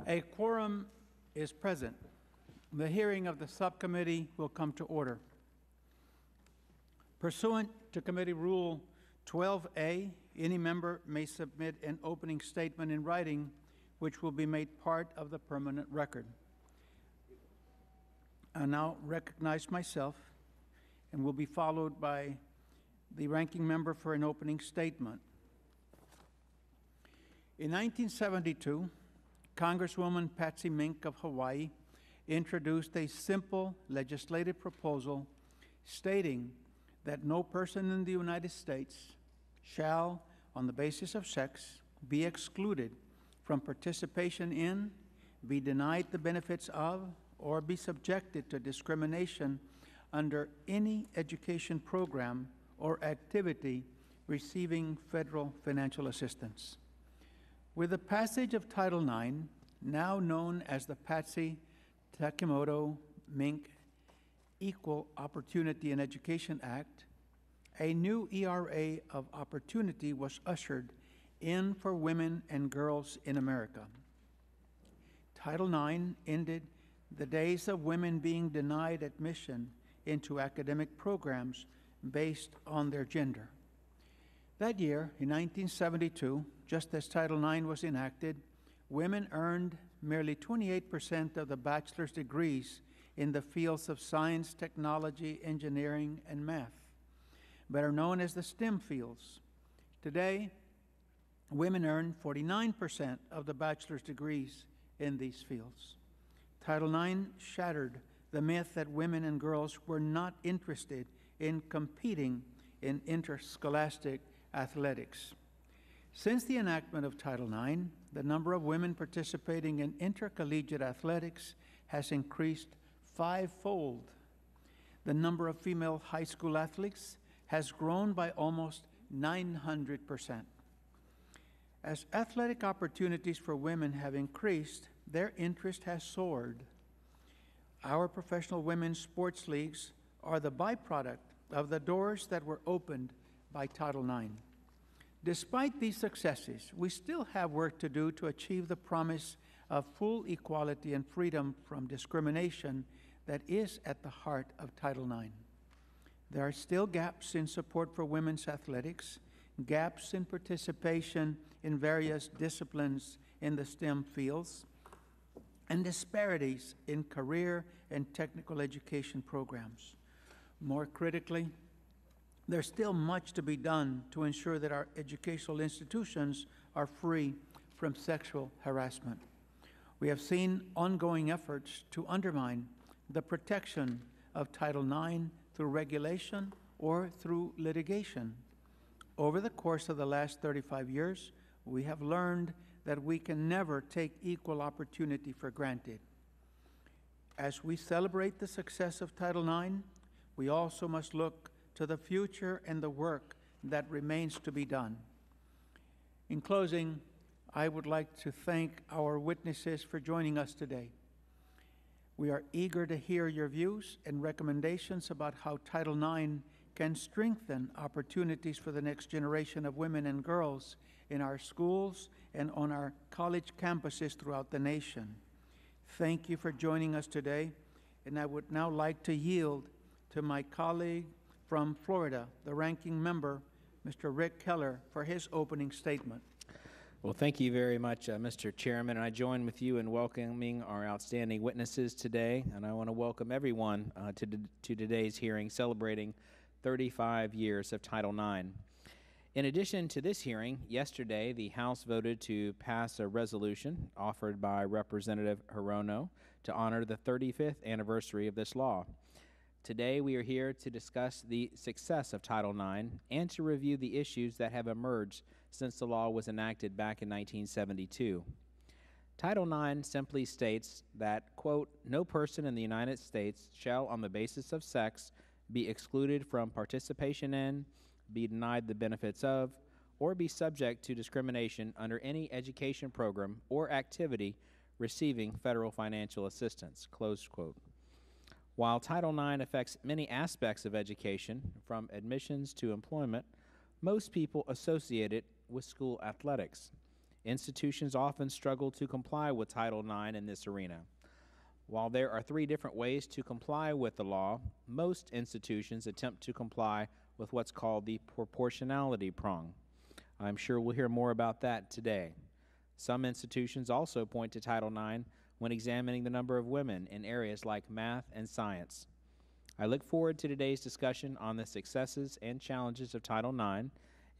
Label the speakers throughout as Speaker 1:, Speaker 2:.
Speaker 1: A quorum is present. The hearing of the subcommittee will come to order. Pursuant to Committee Rule 12A, any member may submit an opening statement in writing, which will be made part of the permanent record. I now recognize myself and will be followed by the ranking member for an opening statement. In 1972, Congresswoman Patsy Mink of Hawaii introduced a simple legislative proposal stating that no person in the United States shall, on the basis of sex, be excluded from participation in, be denied the benefits of, or be subjected to discrimination under any education program or activity receiving federal financial assistance. With the passage of Title IX, now known as the Patsy Takemoto Mink Equal Opportunity in Education Act, a new ERA of opportunity was ushered in for women and girls in America. Title IX ended the days of women being denied admission into academic programs based on their gender. That year, in 1972, just as Title IX was enacted, women earned merely 28% of the bachelor's degrees in the fields of science, technology, engineering, and math, better known as the STEM fields. Today, women earn 49% of the bachelor's degrees in these fields. Title IX shattered the myth that women and girls were not interested in competing in interscholastic athletics. Since the enactment of Title IX, the number of women participating in intercollegiate athletics has increased fivefold. The number of female high school athletes has grown by almost 900%. As athletic opportunities for women have increased, their interest has soared. Our professional women's sports leagues are the byproduct of the doors that were opened by Title IX. Despite these successes, we still have work to do to achieve the promise of full equality and freedom from discrimination that is at the heart of Title IX. There are still gaps in support for women's athletics, gaps in participation in various disciplines in the STEM fields, and disparities in career and technical education programs. More critically, there's still much to be done to ensure that our educational institutions are free from sexual harassment. We have seen ongoing efforts to undermine the protection of Title IX through regulation or through litigation. Over the course of the last 35 years, we have learned that we can never take equal opportunity for granted. As we celebrate the success of Title IX, we also must look to the future and the work that remains to be done. In closing, I would like to thank our witnesses for joining us today. We are eager to hear your views and recommendations about how Title IX can strengthen opportunities for the next generation of women and girls in our schools and on our college campuses throughout the nation. Thank you for joining us today, and I would now like to yield to my colleague from Florida, the ranking member, Mr. Rick Keller, for his opening statement.
Speaker 2: Well, thank you very much, Mr. Chairman, and I join with you in welcoming our outstanding witnesses today, and I want to welcome everyone to today's hearing celebrating 35 years of Title IX. In addition to this hearing, yesterday the House voted to pass a resolution offered by Representative Hirono to honor the 35th anniversary of this law. Today we are here to discuss the success of Title IX and to review the issues that have emerged since the law was enacted back in 1972. Title IX simply states that, quote, no person in the United States shall, on the basis of sex, be excluded from participation in, be denied the benefits of, or be subject to discrimination under any education program or activity receiving federal financial assistance, close quote. While Title IX affects many aspects of education, from admissions to employment, most people associate it with school athletics. Institutions often struggle to comply with Title IX in this arena. While there are 3 different ways to comply with the law, most institutions attempt to comply with what's called the proportionality prong. I'm sure we'll hear more about that today. Some institutions also point to Title IX when examining the number of women in areas like math and science. I look forward to today's discussion on the successes and challenges of Title IX,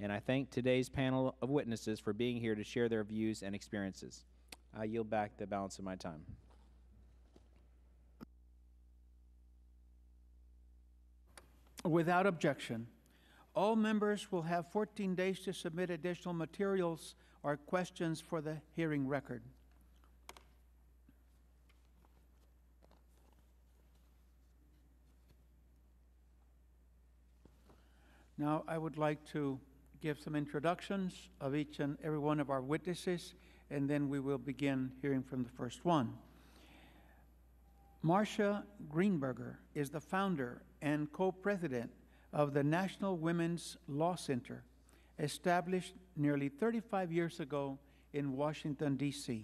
Speaker 2: and I thank today's panel of witnesses for being here to share their views and experiences. I yield back the balance of my time.
Speaker 1: Without objection, all members will have 14 days to submit additional materials or questions for the hearing record. Now, I would like to give some introductions of each and every one of our witnesses, and then we will begin hearing from the first one. Marcia Greenberger is the founder and co-president of the National Women's Law Center, established nearly 35 years ago in Washington, D.C.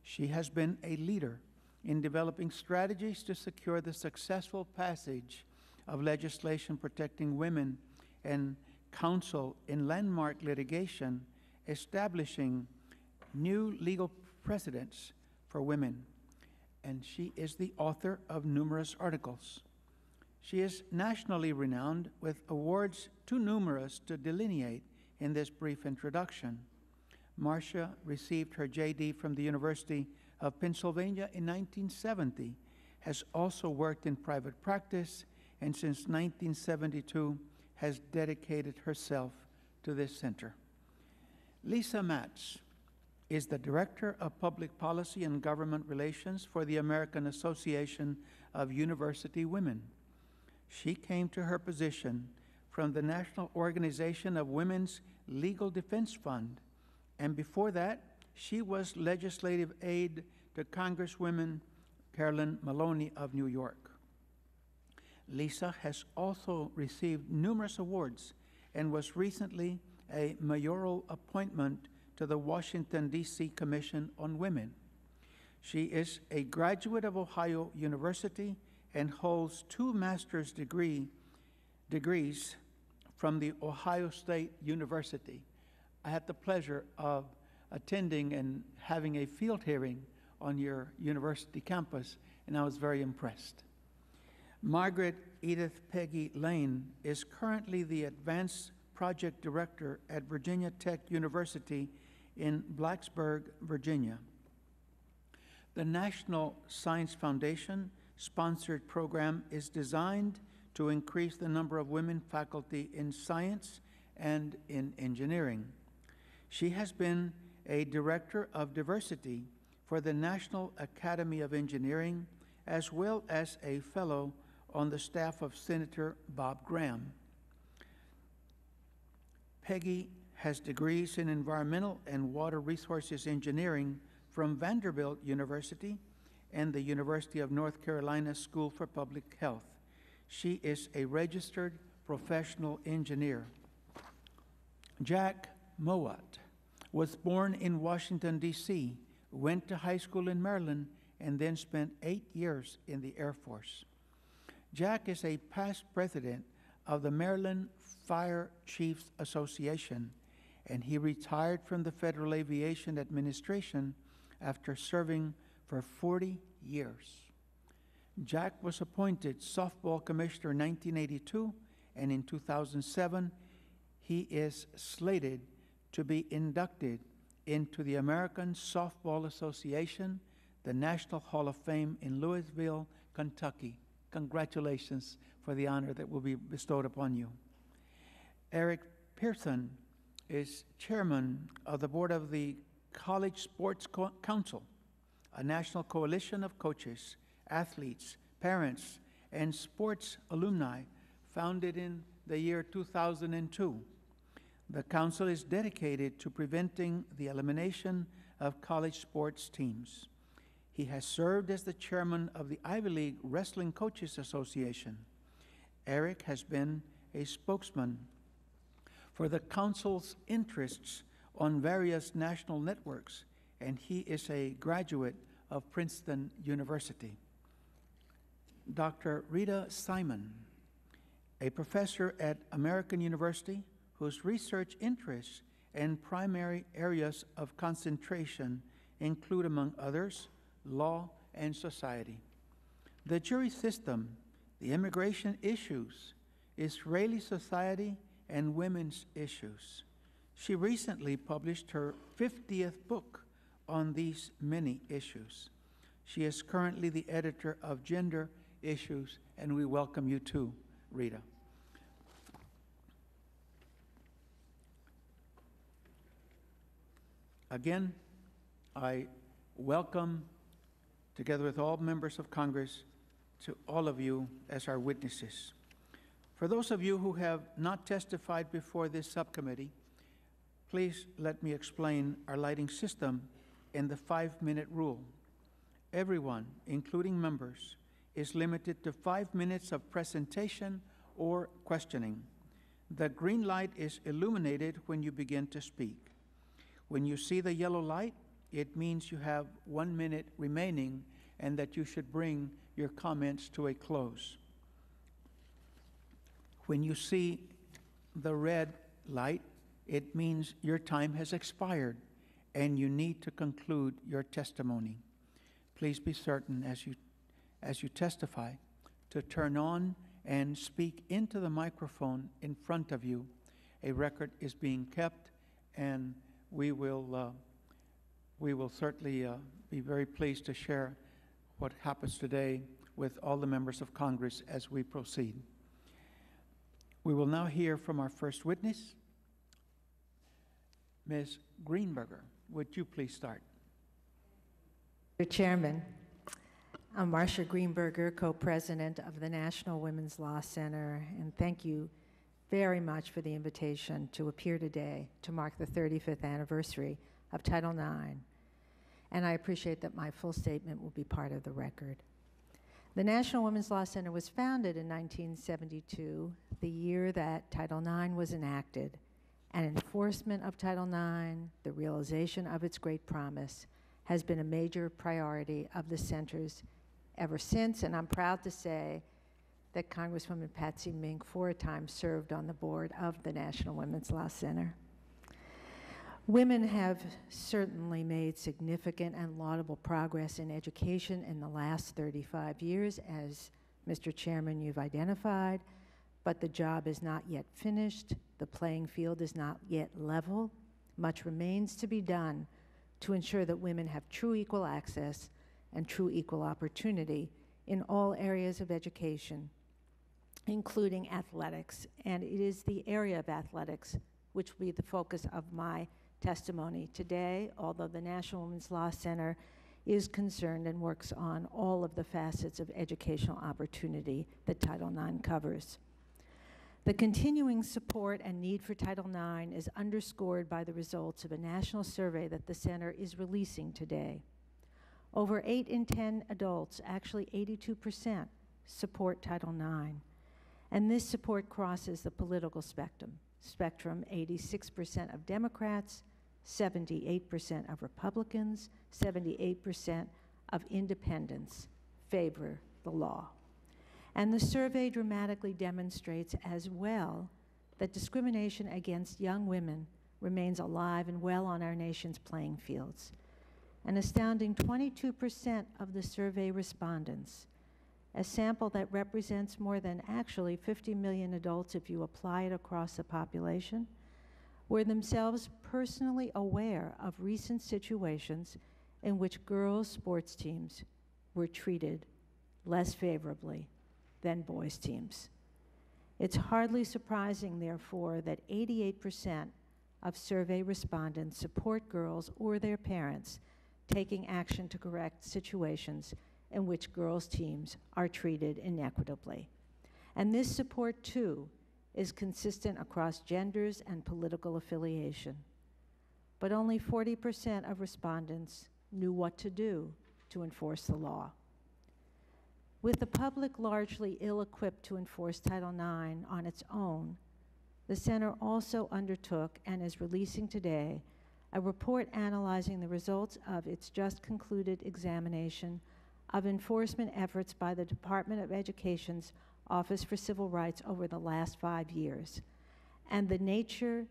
Speaker 1: She has been a leader in developing strategies to secure the successful passage of legislation protecting women and counsel in landmark litigation, establishing new legal precedents for women. And she is the author of numerous articles. She is nationally renowned with awards too numerous to delineate in this brief introduction. Marcia received her JD from the University of Pennsylvania in 1970, has also worked in private practice, and since 1972 has dedicated herself to this center. Lisa Matz is the Director of Public Policy and Government Relations for the American Association of University Women. She came to her position from the National Organization of Women's Legal Defense Fund, and before that, she was legislative aide to Congresswoman Carolyn Maloney of New York. Lisa has also received numerous awards and was recently a mayoral appointment to the Washington, D.C. Commission on Women. She is a graduate of Ohio University and holds 2 master's degrees from the Ohio State University. I had the pleasure of attending and having a field hearing on your university campus, and I was very impressed. Margaret Edith Peggy Lane is currently the Advanced Project Director at Virginia Tech University in Blacksburg, Virginia. The National Science Foundation sponsored program is designed to increase the number of women faculty in science and in engineering. She has been a Director of Diversity for the National Academy of Engineering, as well as a Fellow on the staff of Senator Bob Graham. Peggy has degrees in Environmental and Water Resources Engineering from Vanderbilt University and the University of North Carolina School for Public Health. She is a registered professional engineer. Jack Mowatt was born in Washington, D.C., went to high school in Maryland, and then spent 8 years in the Air Force. Jack is a past president of the Maryland Fire Chiefs Association, and he retired from the Federal Aviation Administration after serving for 40 years. Jack was appointed softball commissioner in 1982, and in 2007, he is slated to be inducted into the American Softball Association, the National Hall of Fame in Louisville, Kentucky. Congratulations for the honor that will be bestowed upon you. Eric Pearson is chairman of the board of the College Sports Council, a national coalition of coaches, athletes, parents, and sports alumni founded in the year 2002. The council is dedicated to preventing the elimination of college sports teams. He has served as the chairman of the Ivy League Wrestling Coaches Association. Eric has been a spokesman for the council's interests on various national networks, and he is a graduate of Princeton University. Dr. Rita Simon, a professor at American University whose research interests and primary areas of concentration include, among others, law and society, the jury system, the immigration issues, Israeli society, and women's issues. She recently published her 50th book on these many issues. She is currently the editor of Gender Issues, and we welcome you too, Rita. Again, I welcome, together with all members of Congress, to all of you as our witnesses. For those of you who have not testified before this subcommittee, please let me explain our lighting system and the 5-minute rule. Everyone, including members, is limited to 5 minutes of presentation or questioning. The green light is illuminated when you begin to speak. When you see the yellow light, it means you have 1 minute remaining and that you should bring your comments to a close. When you see the red light, it means your time has expired and you need to conclude your testimony. Please be certain as you testify to turn on and speak into the microphone in front of you. A record is being kept, and we will certainly be very pleased to share what happens today with all the members of Congress as we proceed. We will now hear from our first witness. Ms. Greenberger, would you please start?
Speaker 3: Mr. Chairman, I'm Marcia Greenberger, co-president of the National Women's Law Center, and thank you very much for the invitation to appear today to mark the 35th anniversary of Title IX. And I appreciate that my full statement will be part of the record. The National Women's Law Center was founded in 1972, the year that Title IX was enacted, and enforcement of Title IX, the realization of its great promise, has been a major priority of the centers ever since, and I'm proud to say that Congresswoman Patsy Mink 4 times served on the board of the National Women's Law Center. Women have certainly made significant and laudable progress in education in the last 35 years, as Mr. Chairman, you've identified, but the job is not yet finished. The playing field is not yet level. Much remains to be done to ensure that women have true equal access and true equal opportunity in all areas of education, including athletics. And it is the area of athletics which will be the focus of my testimony today, although the National Women's Law Center is concerned and works on all of the facets of educational opportunity that Title IX covers. The continuing support and need for Title IX is underscored by the results of a national survey that the center is releasing today. Over 8 in 10 adults, actually 82%, support Title IX. And this support crosses the political spectrum. 86% of Democrats, 78% of Republicans, 78% of independents favor the law. And the survey dramatically demonstrates as well that discrimination against young women remains alive and well on our nation's playing fields. An astounding 22% of the survey respondents, a sample that represents more than actually 50 million adults if you apply it across the population, were themselves personally aware of recent situations in which girls' sports teams were treated less favorably than boys' teams. It's hardly surprising, therefore, that 88% of survey respondents support girls or their parents taking action to correct situations in which girls' teams are treated inequitably. And this support, too, is consistent across genders and political affiliation. But only 40% of respondents knew what to do to enforce the law. With the public largely ill-equipped to enforce Title IX on its own, the center also undertook and is releasing today a report analyzing the results of its just concluded examination of enforcement efforts by the Department of Education's Office for Civil Rights over the last 5 years, and the nature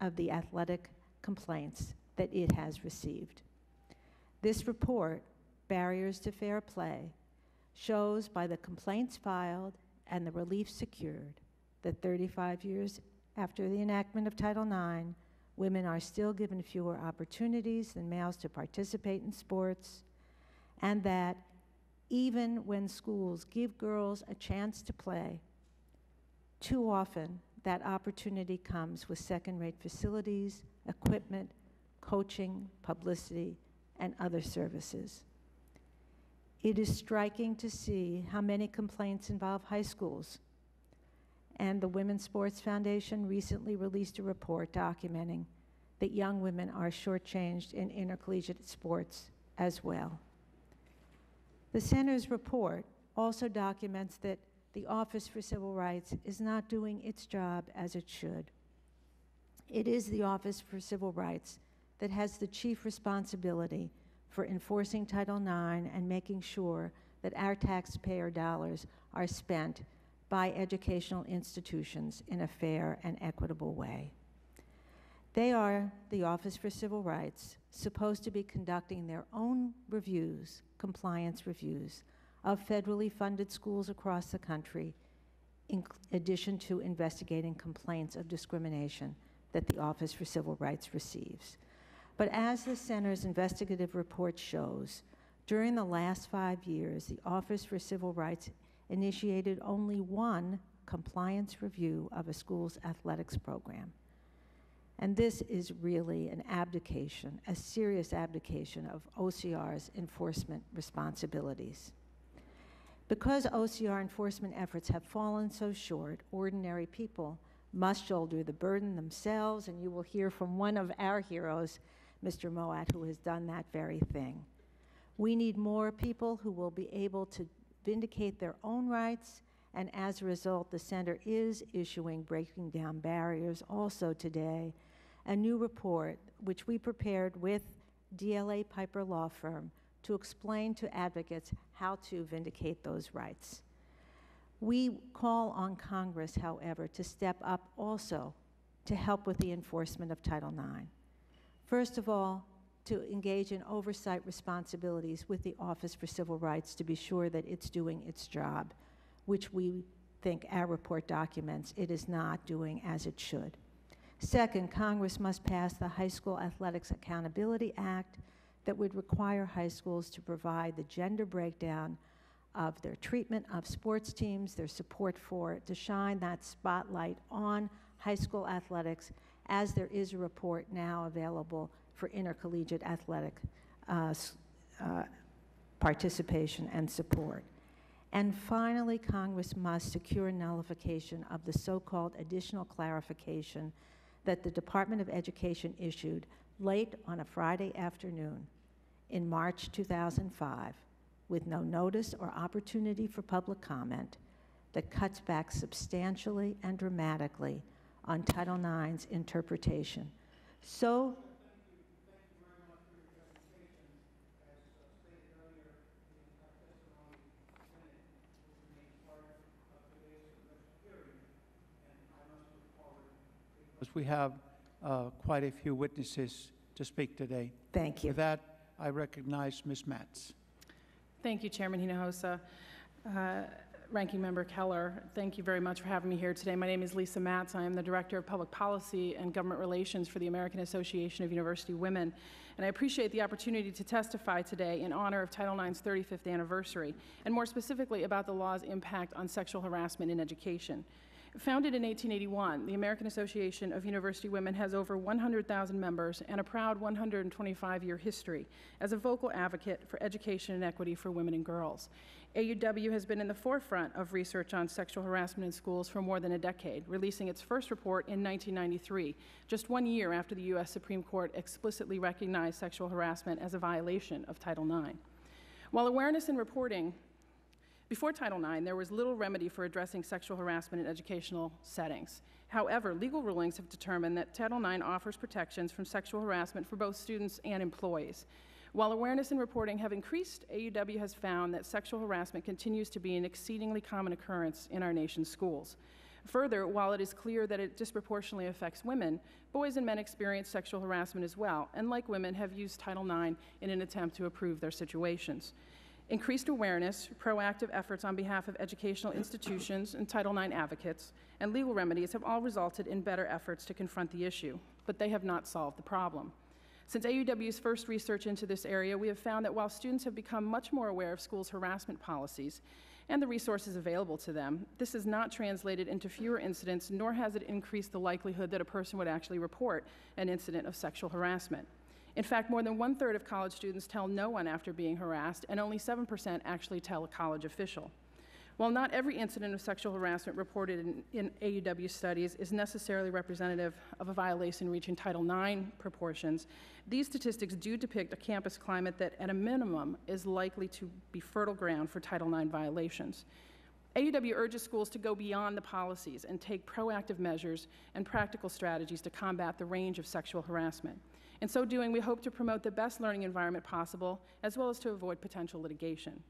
Speaker 3: of the athletic complaints that it has received. This report, Barriers to Fair Play, shows by the complaints filed and the relief secured that 35 years after the enactment of Title IX, women are still given fewer opportunities than males to participate in sports, and that even when schools give girls a chance to play, too often that opportunity comes with second-rate facilities, equipment, coaching, publicity, and other services. It is striking to see how many complaints involve high schools, and the Women's Sports Foundation recently released a report documenting that young women are shortchanged in intercollegiate sports as well. The Center's report also documents that the Office for Civil Rights is not doing its job as it should. It is the Office for Civil Rights that has the chief responsibility for enforcing Title IX and making sure that our taxpayer dollars are spent by educational institutions in a fair and equitable way. They are, the Office for Civil Rights, supposed to be conducting their own reviews, compliance reviews, of federally funded schools across the country, in addition to investigating complaints of discrimination that the Office for Civil Rights receives. But as the Center's investigative report shows, during the last 5 years, the Office for Civil Rights initiated only one compliance review of a school's athletics program. And this is really an abdication, a serious abdication of OCR's enforcement responsibilities. Because OCR enforcement efforts have fallen so short, ordinary people must shoulder the burden themselves, and you will hear from one of our heroes, Mr. Mowatt, who has done that very thing. We need more people who will be able to vindicate their own rights, and as a result, the Center is issuing Breaking Down Barriers also today, a new report which we prepared with DLA Piper Law Firm to explain to advocates how to vindicate those rights. We call on Congress, however, to step up also to help with the enforcement of Title IX. First of all, to engage in oversight responsibilities with the Office for Civil Rights to be sure that it's doing its job, which we think our report documents it is not doing as it should. Second, Congress must pass the High School Athletics Accountability Act that would require high schools to provide the gender breakdown of their treatment of sports teams, their support for it, to shine that spotlight on high school athletics, as there is a report now available for intercollegiate athletic participation and support. And finally, Congress must secure nullification of the so-called additional clarification that the Department of Education issued late on a Friday afternoon in March 2005, with no notice or opportunity for public comment, that cuts back substantially and dramatically on Title IX's interpretation. So,
Speaker 1: we have quite a few witnesses to speak today.
Speaker 3: thank you.
Speaker 1: With that, I recognize Ms. Matz.
Speaker 4: Thank you, Chairman Hinojosa. Ranking Member Keller, thank you very much for having me here today. My name is Lisa Matz. I am the Director of Public Policy and Government Relations for the American Association of University Women, and I appreciate the opportunity to testify today in honor of Title IX's 35th anniversary, and more specifically about the law's impact on sexual harassment in education. Founded in 1881, the American Association of University Women has over 100,000 members and a proud 125-year history as a vocal advocate for education and equity for women and girls. AUW has been in the forefront of research on sexual harassment in schools for more than a decade, releasing its first report in 1993, just 1 year after the U.S. Supreme Court explicitly recognized sexual harassment as a violation of Title IX. While awareness and reporting before Title IX, there was little remedy for addressing sexual harassment in educational settings. However, legal rulings have determined that Title IX offers protections from sexual harassment for both students and employees. While awareness and reporting have increased, AUW has found that sexual harassment continues to be an exceedingly common occurrence in our nation's schools. Further, while it is clear that it disproportionately affects women, boys and men experience sexual harassment as well, and like women, have used Title IX in an attempt to improve their situations. Increased awareness, proactive efforts on behalf of educational institutions and Title IX advocates, and legal remedies have all resulted in better efforts to confront the issue, but they have not solved the problem. Since AUW's first research into this area, we have found that while students have become much more aware of schools' harassment policies and the resources available to them, this has not translated into fewer incidents, nor has it increased the likelihood that a person would actually report an incident of sexual harassment. In fact, more than 1/3 of college students tell no one after being harassed, and only 7% actually tell a college official. While not every incident of sexual harassment reported in AUW studies is necessarily representative of a violation reaching Title IX proportions, these statistics do depict a campus climate that, at a minimum, is likely to be fertile ground for Title IX violations. AUW urges schools to go beyond the policies and take proactive measures and practical strategies to combat the range of sexual harassment. In so doing, we hope to promote the best learning environment possible, as well as to avoid potential litigation.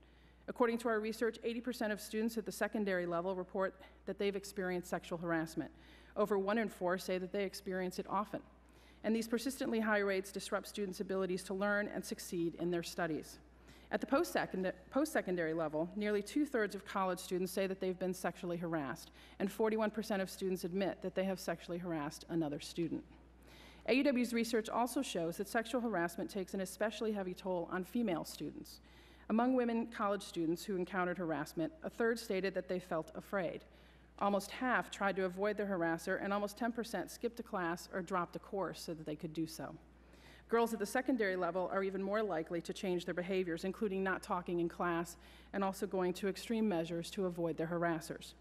Speaker 4: According to our research, 80% of students at the secondary level report that they've experienced sexual harassment. Over 1 in 4 say that they experience it often. And these persistently high rates disrupt students' abilities to learn and succeed in their studies. At the post-secondary level, nearly 2/3 of college students say that they've been sexually harassed, and 41% of students admit that they have sexually harassed another student. AUW's research also shows that sexual harassment takes an especially heavy toll on female students. Among women college students who encountered harassment, 1/3 stated that they felt afraid. Almost half tried to avoid their harasser, and almost 10% skipped a class or dropped a course so that they could do so. Girls at the secondary level are even more likely to change their behaviors, including not talking in class and also going to extreme measures to avoid their harassers.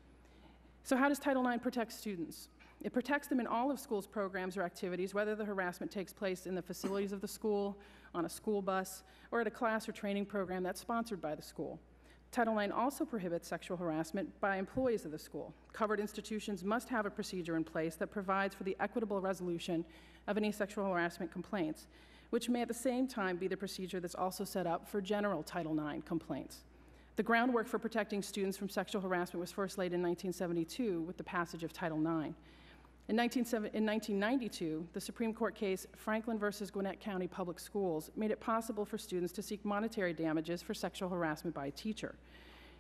Speaker 4: So how does Title IX protect students? It protects them in all of school's programs or activities, whether the harassment takes place in the facilities of the school, on a school bus, or at a class or training program that's sponsored by the school. Title IX also prohibits sexual harassment by employees of the school. Covered institutions must have a procedure in place that provides for the equitable resolution of any sexual harassment complaints, which may at the same time be the procedure that's also set up for general Title IX complaints. The groundwork for protecting students from sexual harassment was first laid in 1972 with the passage of Title IX. In 1992, the Supreme Court case Franklin versus Gwinnett County Public Schools made it possible for students to seek monetary damages for sexual harassment by a teacher.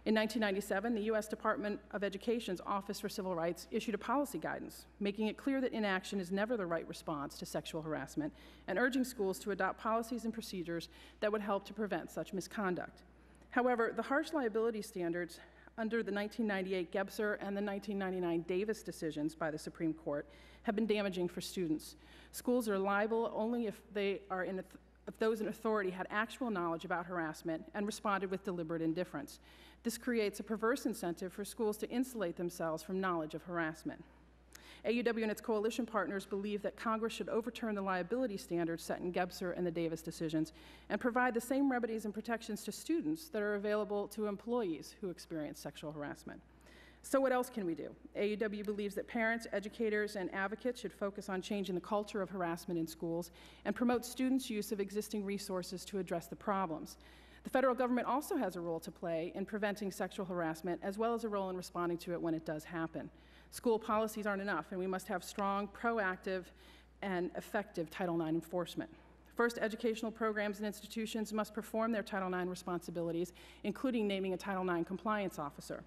Speaker 4: In 1997, the U.S. Department of Education's Office for Civil Rights issued a policy guidance, making it clear that inaction is never the right response to sexual harassment, and urging schools to adopt policies and procedures that would help to prevent such misconduct. However, the harsh liability standards under the 1998 Gebser and the 1999 Davis decisions by the Supreme Court have been damaging for students. Schools are liable only if if those in authority had actual knowledge about harassment and responded with deliberate indifference. This creates a perverse incentive for schools to insulate themselves from knowledge of harassment. AUW and its coalition partners believe that Congress should overturn the liability standards set in Gebser and the Davis decisions and provide the same remedies and protections to students that are available to employees who experience sexual harassment. So what else can we do? AUW believes that parents, educators, and advocates should focus on changing the culture of harassment in schools and promote students' use of existing resources to address the problems. The federal government also has a role to play in preventing sexual harassment, as well as a role in responding to it when it does happen. School policies aren't enough, and we must have strong, proactive, and effective Title IX enforcement. First, educational programs and institutions must perform their Title IX responsibilities, including naming a Title IX compliance officer.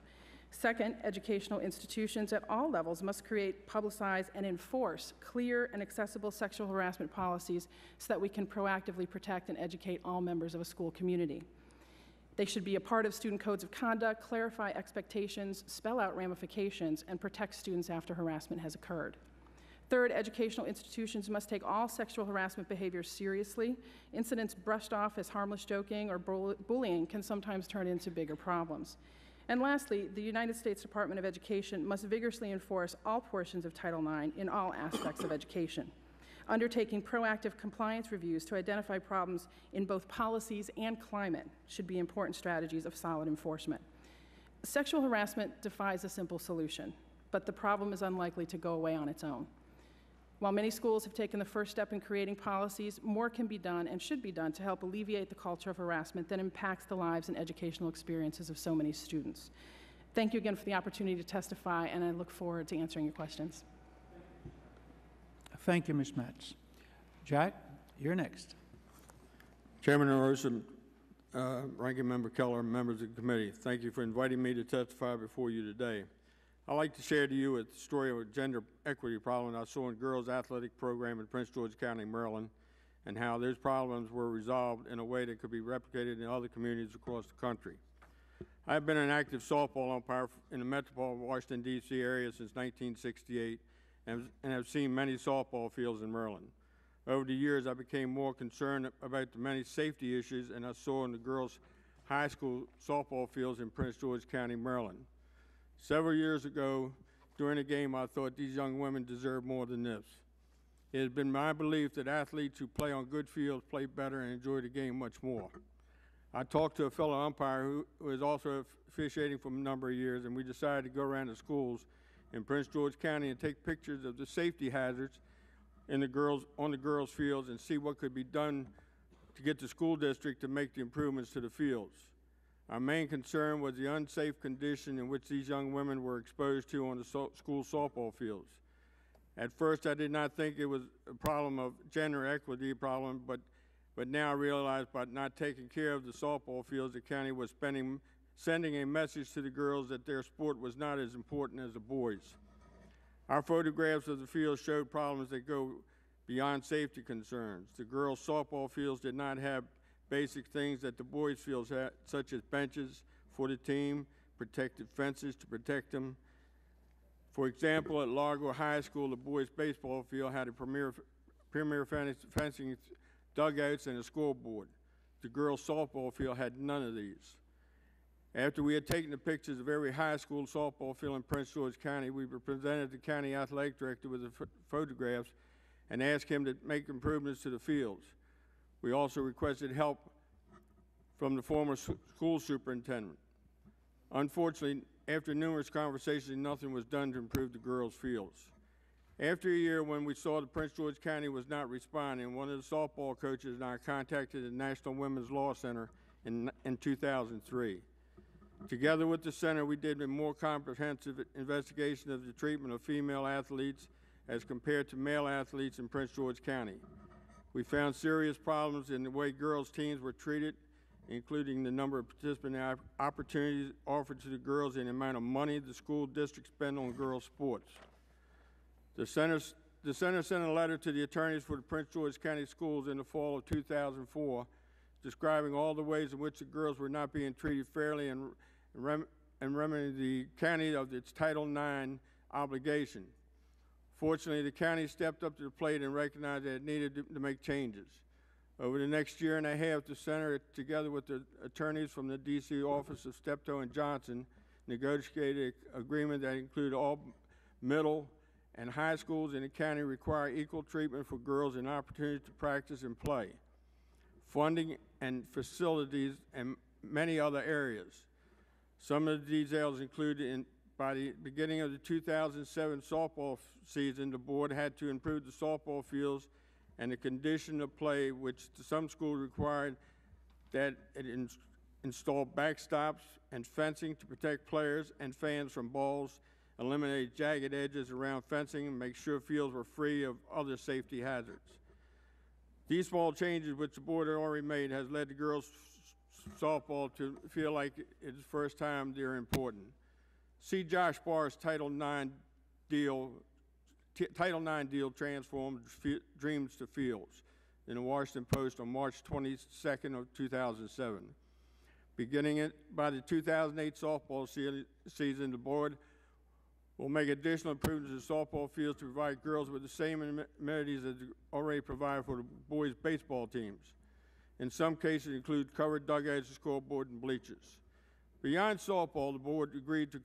Speaker 4: Second, educational institutions at all levels must create, publicize, and enforce clear and accessible sexual harassment policies so that we can proactively protect and educate all members of a school community. They should be a part of student codes of conduct, clarify expectations, spell out ramifications, and protect students after harassment has occurred. Third, educational institutions must take all sexual harassment behaviors seriously. Incidents brushed off as harmless joking or bullying can sometimes turn into bigger problems. And lastly, the United States Department of Education must vigorously enforce all portions of Title IX in all aspects of education. Undertaking proactive compliance reviews to identify problems in both policies and climate should be important strategies of solid enforcement. Sexual harassment defies a simple solution, but but the problem is unlikely to go away on its own. While many schools have taken the first step in creating policies, more can be done and should be done to help alleviate the culture of harassment that impacts the lives and educational experiences of so many students. Thank you again for the opportunity to testify, and I look forward to answering your questions.
Speaker 1: Thank you, Ms. Matz. Jack, you're next.
Speaker 5: Chairman Rosen, Ranking Member Keller, members of the committee, thank you for inviting me to testify before you today. I'd like to share to you a story of a gender equity problem I saw in girls' athletic program in Prince George County, Maryland, and how those problems were resolved in a way that could be replicated in other communities across the country. I've been an active softball umpire in the metropolitan Washington, D.C. area since 1968 and have seen many softball fields in Maryland. Over the years, I became more concerned about the many safety issues and I saw in the girls' high school softball fields in Prince George County, Maryland. Several years ago, during a game, I thought these young women deserve more than this. It has been my belief that athletes who play on good fields play better and enjoy the game much more. I talked to a fellow umpire who was also officiating for a number of years, and we decided to go around the schools in Prince George County and take pictures of the safety hazards on the girls' fields and see what could be done to get the school district to make the improvements to the fields. Our main concern was the unsafe condition in which these young women were exposed to on the school softball fields. At first, I did not think it was a problem of gender equity problem, but now I realize by not taking care of the softball fields, the county was sending a message to the girls that their sport was not as important as the boys. Our photographs of the fields showed problems that go beyond safety concerns. The girls' softball fields did not have basic things that the boys' fields had, such as benches for the team, protective fences to protect them. For example, at Largo High School, the boys' baseball field had a premier fencing, dugouts, and a scoreboard. The girls' softball field had none of these. After we had taken the pictures of every high school softball field in Prince George County, we presented the county athletic director with the photographs and asked him to make improvements to the fields. We also requested help from the former school superintendent. Unfortunately, after numerous conversations, nothing was done to improve the girls' fields. After a year, when we saw that Prince George County was not responding, one of the softball coaches and I contacted the National Women's Law Center in 2003. Together with the center, we did a more comprehensive investigation of the treatment of female athletes as compared to male athletes in Prince George County. We found serious problems in the way girls' teams were treated, including the number of participant opportunities offered to the girls and the amount of money the school district spent on girls' sports. The center sent a letter to the attorneys for the Prince George County schools in the fall of 2004, describing all the ways in which the girls were not being treated fairly and reminding the county of its Title IX obligation. Fortunately, the county stepped up to the plate and recognized that it needed to make changes. Over the next year and a half, the center, together with the attorneys from the D.C. office of Steptoe and Johnson, negotiated an agreement that included all middle and high schools in the county require equal treatment for girls and opportunities to practice and play, funding and facilities, and many other areas. Some of the details included by the beginning of the 2007 softball season, the board had to improve the softball fields and the condition of play, which some schools required that it install backstops and fencing to protect players and fans from balls, eliminate jagged edges around fencing, and make sure fields were free of other safety hazards. These small changes, which the board had already made, has led the girls' softball to feel like it's the first time they're important. See Josh Barr's Title IX deal transformed dreams to fields in the Washington Post on March 22nd of 2007. Beginning by the 2008 softball season, the board will make additional improvements to softball fields to provide girls with the same amenities as already provided for the boys' baseball teams. In some cases, include covered dugouts, scoreboard, and bleachers. Beyond softball, the board agreed to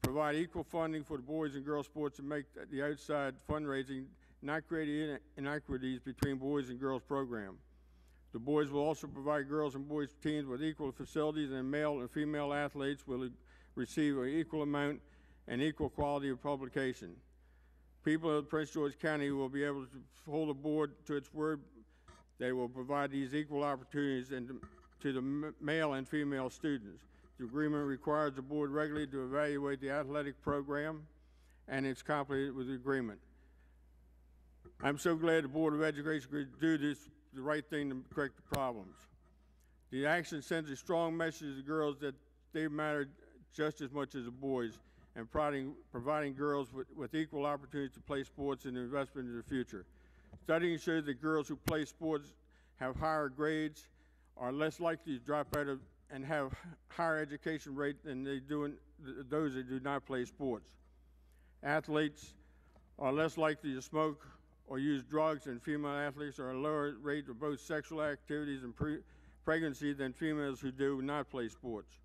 Speaker 5: provide equal funding for the boys and girls sports and make the outside fundraising not create inequities between boys and girls program. The boys will also provide girls and boys teams with equal facilities, and male and female athletes will receive an equal amount and equal quality of publication. People of Prince George County will be able to hold the board to its word. They will provide these equal opportunities to the male and female students. The agreement requires the board regularly to evaluate the athletic program, and it's completed with the agreement. I'm so glad the Board of Education could do this, the right thing to correct the problems. The action sends a strong message to the girls that they matter just as much as the boys, and providing girls with equal opportunities to play sports and investment in the future. Studying shows that girls who play sports have higher grades, are less likely to drop out of, and have higher education rate than they do those that do not play sports. Athletes are less likely to smoke or use drugs, and female athletes are a lower rate of both sexual activities and pregnancy than females who do not play sports.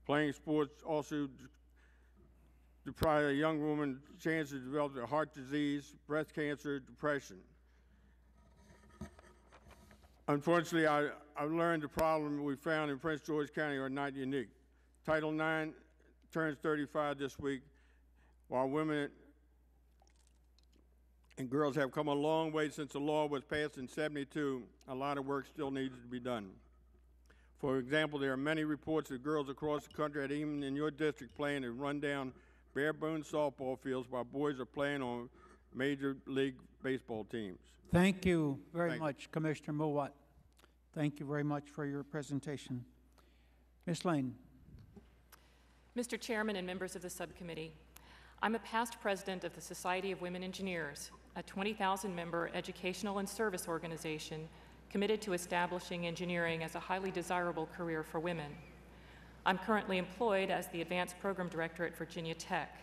Speaker 5: Playing sports also deprive a young woman chance to develop a heart disease, breast cancer, depression. Unfortunately, I've learned the problem we found in Prince George County are not unique. Title IX turns 35 this week. While women and girls have come a long way since the law was passed in '72, a lot of work still needs to be done. For example, there are many reports of girls across the country, and even in your district, playing in run-down, bare-bones softball fields while boys are playing on Major League Baseball teams.
Speaker 1: Thank you very much, Commissioner Mowatt. Thank you very much for your presentation. Ms. Layne.
Speaker 6: Mr. Chairman and members of the subcommittee, I'm a past president of the Society of Women Engineers, a 20,000-member educational and service organization committed to establishing engineering as a highly desirable career for women. I'm currently employed as the Advanced Program Director at Virginia Tech,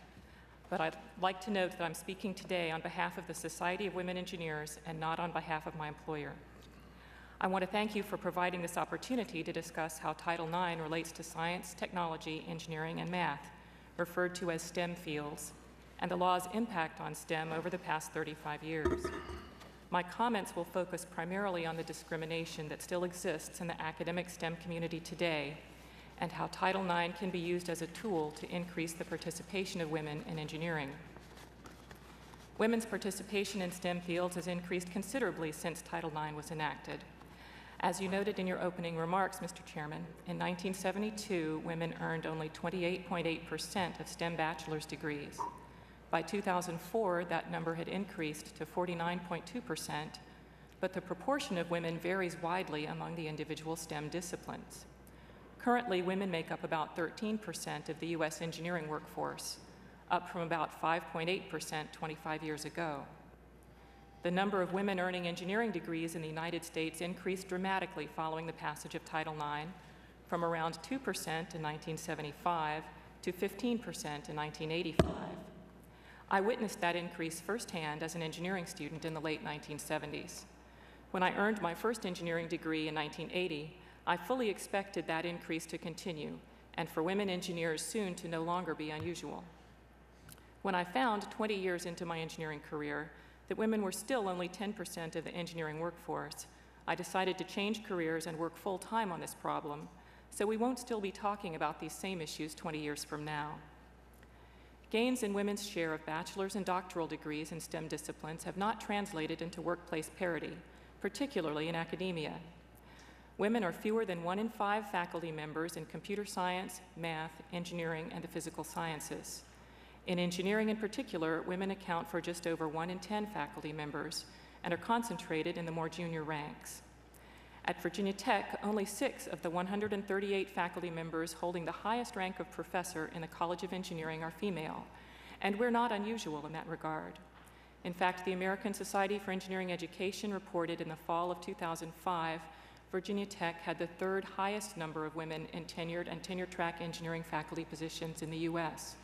Speaker 6: but I'd like to note that I'm speaking today on behalf of the Society of Women Engineers and not on behalf of my employer. I want to thank you for providing this opportunity to discuss how Title IX relates to science, technology, engineering, and math, referred to as STEM fields, and the law's impact on STEM over the past 35 years. My comments will focus primarily on the discrimination that still exists in the academic STEM community today, and how Title IX can be used as a tool to increase the participation of women in engineering. Women's participation in STEM fields has increased considerably since Title IX was enacted. As you noted in your opening remarks, Mr. Chairman, in 1972, women earned only 28.8% of STEM bachelor's degrees. By 2004, that number had increased to 49.2%, but the proportion of women varies widely among the individual STEM disciplines. Currently, women make up about 13% of the U.S. engineering workforce, up from about 5.8% 25 years ago. The number of women earning engineering degrees in the United States increased dramatically following the passage of Title IX, from around 2% in 1975 to 15% in 1985. I witnessed that increase firsthand as an engineering student in the late 1970s. When I earned my first engineering degree in 1980, I fully expected that increase to continue, and for women engineers soon to no longer be unusual. When I found 20 years into my engineering career that women were still only 10% of the engineering workforce, I decided to change careers and work full-time on this problem, so we won't still be talking about these same issues 20 years from now. Gains in women's share of bachelor's and doctoral degrees in STEM disciplines have not translated into workplace parity, particularly in academia. Women are fewer than 1 in 5 faculty members in computer science, math, engineering, and the physical sciences. In engineering in particular, women account for just over 1 in 10 faculty members and are concentrated in the more junior ranks. At Virginia Tech, only 6 of the 138 faculty members holding the highest rank of professor in the College of Engineering are female, and we're not unusual in that regard. In fact, the American Society for Engineering Education reported in the fall of 2005, Virginia Tech had the 3rd highest number of women in tenured and tenure-track engineering faculty positions in the U.S.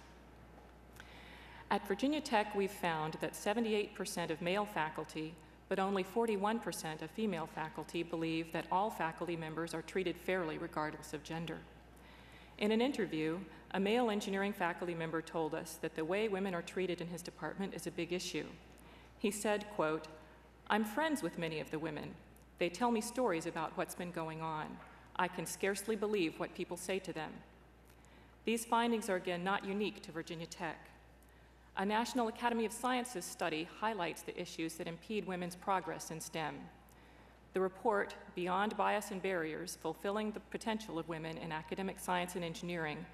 Speaker 6: At Virginia Tech, we've found that 78% of male faculty, but only 41% of female faculty believe that all faculty members are treated fairly regardless of gender. In an interview, a male engineering faculty member told us that the way women are treated in his department is a big issue. He said, quote, "I'm friends with many of the women. They tell me stories about what's been going on. I can scarcely believe what people say to them." These findings are again not unique to Virginia Tech. A National Academy of Sciences study highlights the issues that impede women's progress in STEM. The report, Beyond Bias and Barriers, Fulfilling the Potential of Women in Academic Science and Engineering,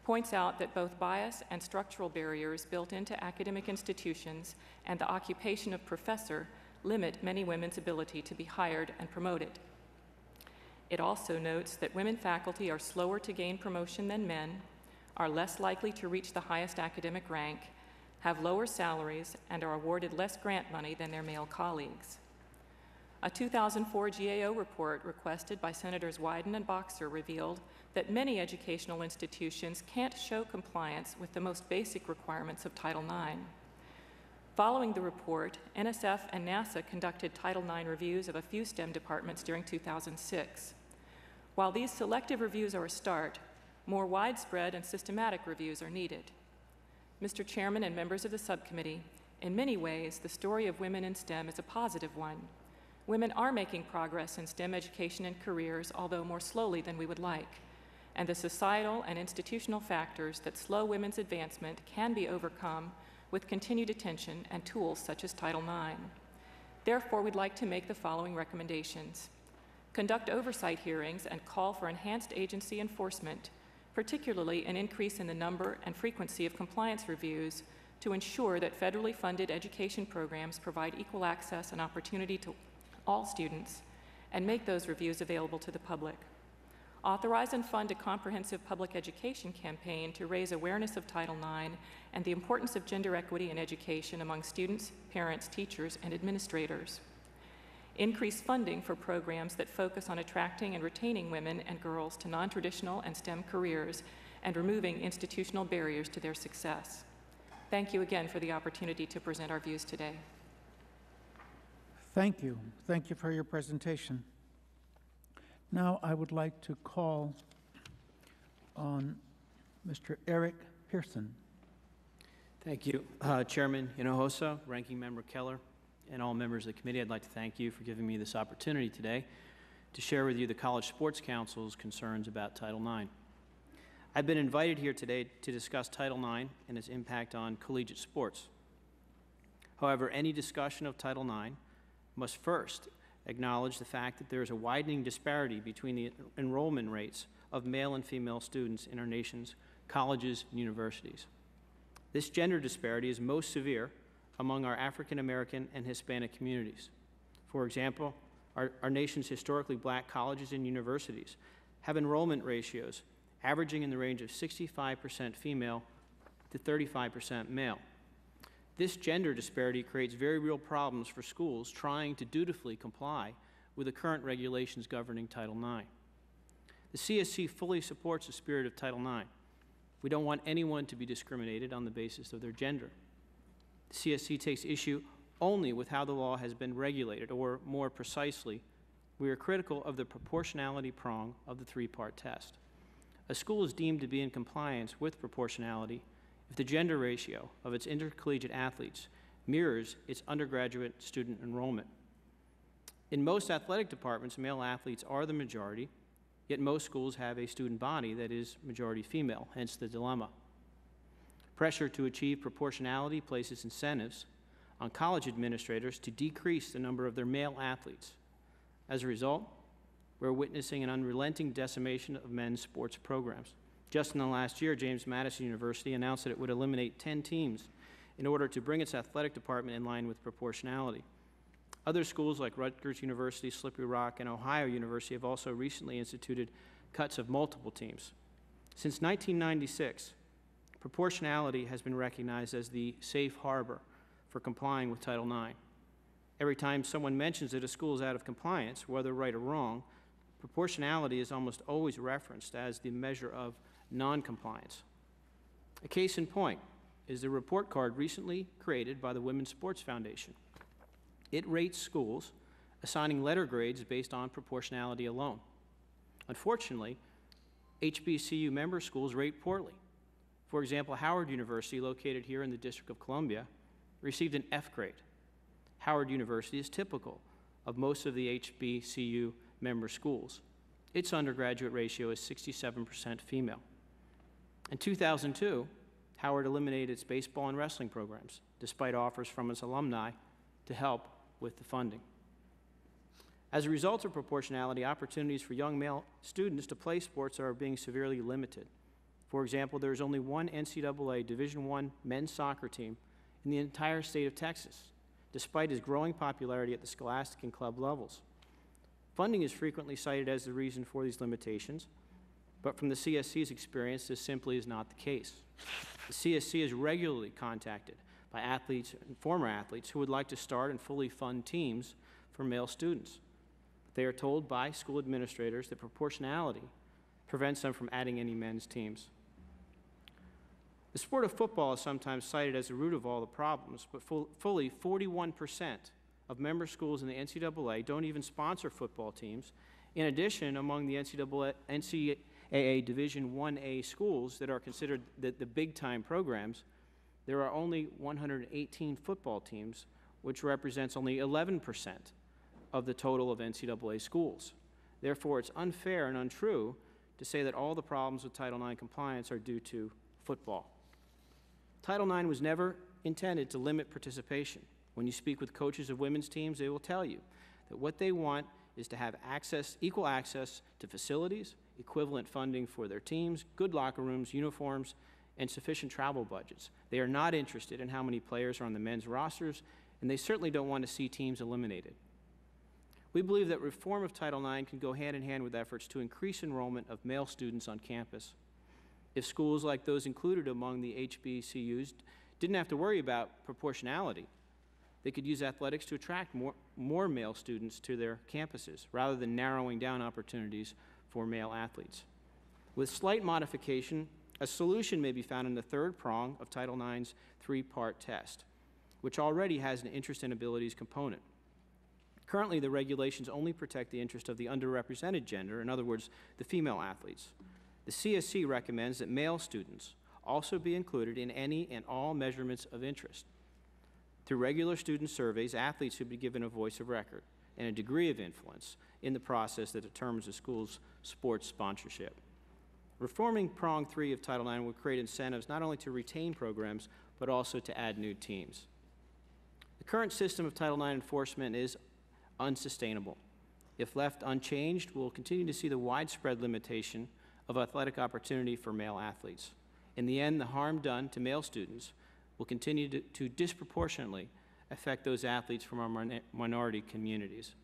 Speaker 6: points out that both bias and structural barriers built into academic institutions and the occupation of professor limit many women's ability to be hired and promoted. It also notes that women faculty are slower to gain promotion than men, are less likely to reach the highest academic rank, have lower salaries, and are awarded less grant money than their male colleagues. A 2004 GAO report requested by Senators Wyden and Boxer revealed that many educational institutions can't show compliance with the most basic requirements of Title IX. Following the report, NSF and NASA conducted Title IX reviews of a few STEM departments during 2006. While these selective reviews are a start, more widespread and systematic reviews are needed. Mr. Chairman and members of the subcommittee, in many ways, the story of women in STEM is a positive one. Women are making progress in STEM education and careers, although more slowly than we would like. And the societal and institutional factors that slow women's advancement can be overcome with continued attention and tools such as Title IX. Therefore, we'd like to make the following recommendations. Conduct oversight hearings and call for enhanced agency enforcement, particularly an increase in the number and frequency of compliance reviews to ensure that federally funded education programs provide equal access and opportunity to all students, and make those reviews available to the public. Authorize and fund a comprehensive public education campaign to raise awareness of Title IX and the importance of gender equity in education among students, parents, teachers, and administrators. Increase funding for programs that focus on attracting and retaining women and girls to non-traditional and STEM careers and removing institutional barriers to their success. Thank you again for the opportunity to present our views today.
Speaker 1: Thank you. Thank you for your presentation. Now I would like to call on Mr. Eric Pearson.
Speaker 7: Thank you, Chairman Hinojosa, Ranking Member Keller, and all members of the committee. I'd like to thank you for giving me this opportunity today to share with you the College Sports Council's concerns about Title IX. I've been invited here today to discuss Title IX and its impact on collegiate sports. However, any discussion of Title IX must first acknowledge the fact that there is a widening disparity between the enrollment rates of male and female students in our nation's colleges and universities. This gender disparity is most severe among our African American and Hispanic communities. For example, our nation's historically black colleges and universities have enrollment ratios averaging in the range of 65% female to 35% male. This gender disparity creates very real problems for schools trying to dutifully comply with the current regulations governing Title IX. The CSC fully supports the spirit of Title IX. We don't want anyone to be discriminated on the basis of their gender. The CSC takes issue only with how the law has been regulated, or more precisely, we are critical of the proportionality prong of the three-part test. A school is deemed to be in compliance with proportionality if the gender ratio of its intercollegiate athletes mirrors its undergraduate student enrollment. In most athletic departments, male athletes are the majority, yet most schools have a student body that is majority female, hence the dilemma. Pressure to achieve proportionality places incentives on college administrators to decrease the number of their male athletes. As a result, we're witnessing an unrelenting decimation of men's sports programs. Just in the last year, James Madison University announced that it would eliminate 10 teams in order to bring its athletic department in line with proportionality. Other schools like Rutgers University, Slippery Rock, and Ohio University have also recently instituted cuts of multiple teams. Since 1996, proportionality has been recognized as the safe harbor for complying with Title IX. Every time someone mentions that a school is out of compliance, whether right or wrong, proportionality is almost always referenced as the measure of non-compliance. A case in point is the report card recently created by the Women's Sports Foundation. It rates schools, assigning letter grades based on proportionality alone. Unfortunately, HBCU member schools rate poorly. For example, Howard University, located here in the District of Columbia, received an F grade. Howard University is typical of most of the HBCU member schools. Its undergraduate ratio is 67% female. In 2002, Howard eliminated its baseball and wrestling programs, despite offers from its alumni to help with the funding. As a result of proportionality, opportunities for young male students to play sports are being severely limited. For example, there is only one NCAA Division I men's soccer team in the entire state of Texas, despite its growing popularity at the scholastic and club levels. Funding is frequently cited as the reason for these limitations, but from the CSC's experience, this simply is not the case. The CSC is regularly contacted by athletes and former athletes who would like to start and fully fund teams for male students. They are told by school administrators that proportionality prevents them from adding any men's teams. The sport of football is sometimes cited as the root of all the problems, but fully 41% of member schools in the NCAA don't even sponsor football teams. In addition, among the NCAA Division 1A schools that are considered the big-time programs, there are only 118 football teams, which represents only 11% of the total of NCAA schools. Therefore, it's unfair and untrue to say that all the problems with Title IX compliance are due to football. Title IX was never intended to limit participation. When you speak with coaches of women's teams, they will tell you that what they want is to have equal access to facilities, equivalent funding for their teams, good locker rooms, uniforms, and sufficient travel budgets. They are not interested in how many players are on the men's rosters, and they certainly don't want to see teams eliminated. We believe that reform of Title IX can go hand in hand with efforts to increase enrollment of male students on campus. If schools like those included among the HBCUs didn't have to worry about proportionality, they could use athletics to attract more male students to their campuses, rather than narrowing down opportunities for male athletes. With slight modification, a solution may be found in the third prong of Title IX's three-part test, which already has an interest and abilities component. Currently, the regulations only protect the interest of the underrepresented gender, in other words, the female athletes. The CSC recommends that male students also be included in any and all measurements of interest. Through regular student surveys, athletes should be given a voice of record and a degree of influence in the process that determines the school's sports sponsorship. Reforming prong 3 of Title IX would create incentives not only to retain programs, but also to add new teams. The current system of Title IX enforcement is unsustainable. If left unchanged, we'll continue to see the widespread limitation of athletic opportunity for male athletes. In the end, the harm done to male students will continue to disproportionately affect those athletes from our minority communities.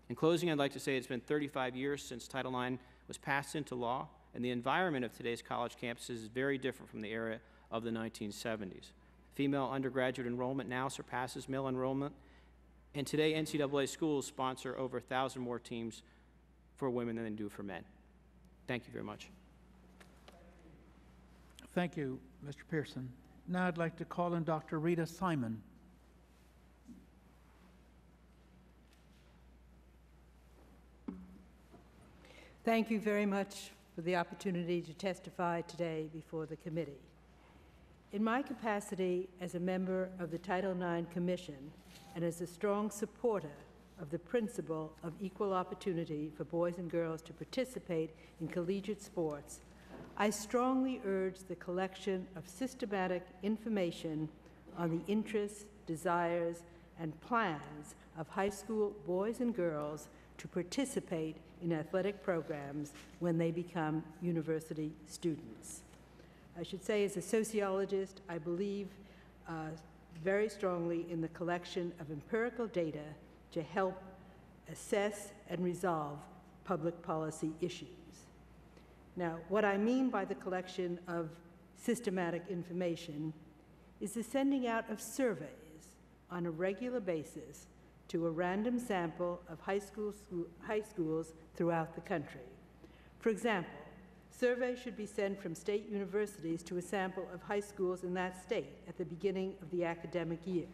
Speaker 7: In closing, I'd like to say it's been 35 years since Title IX was passed into law, and the environment of today's college campuses is very different from the era of the 1970s. Female undergraduate enrollment now surpasses male enrollment, and today NCAA schools sponsor over 1,000 more teams for women than they do for men. Thank you very much.
Speaker 1: Thank you, Mr. Pearson. Now I'd like to call in Dr. Rita Simon.
Speaker 8: Thank you very much for the opportunity to testify today before the committee. In my capacity as a member of the Title IX Commission and as a strong supporter of the principle of equal opportunity for boys and girls to participate in collegiate sports, I strongly urge the collection of systematic information on the interests, desires, and plans of high school boys and girls to participate in athletic programs when they become university students. I should say, as a sociologist, I believe very strongly in the collection of empirical data to help assess and resolve public policy issues. Now, what I mean by the collection of systematic information is the sending out of surveys on a regular basis to a random sample of high schools throughout the country. For example, surveys should be sent from state universities to a sample of high schools in that state at the beginning of the academic year.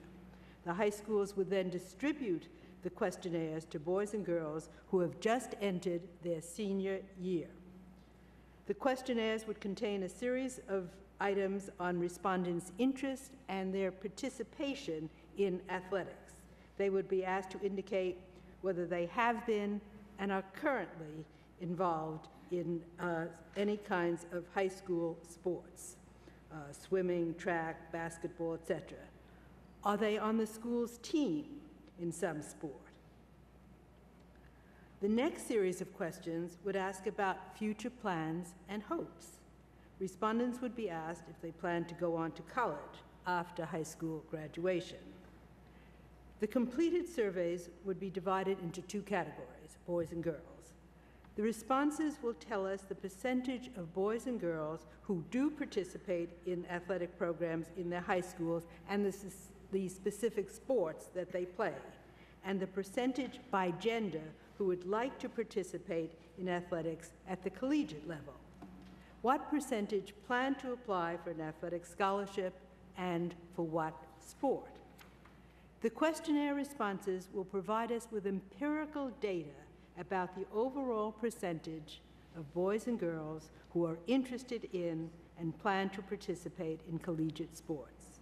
Speaker 8: The high schools would then distribute the questionnaires to boys and girls who have just entered their senior year. The questionnaires would contain a series of items on respondents' interest and their participation in athletics. They would be asked to indicate whether they have been and are currently involved in any kinds of high school sports. swimming, track, basketball, etc.? Are they on the school's team in some sport? The next series of questions would ask about future plans and hopes. Respondents would be asked if they plan to go on to college after high school graduation. The completed surveys would be divided into two categories, boys and girls. The responses will tell us the percentage of boys and girls who do participate in athletic programs in their high schools and the specific sports that they play, and the percentage by gender who would like to participate in athletics at the collegiate level. What percentage plan to apply for an athletic scholarship and for what sport? The questionnaire responses will provide us with empirical data about the overall percentage of boys and girls who are interested in and plan to participate in collegiate sports.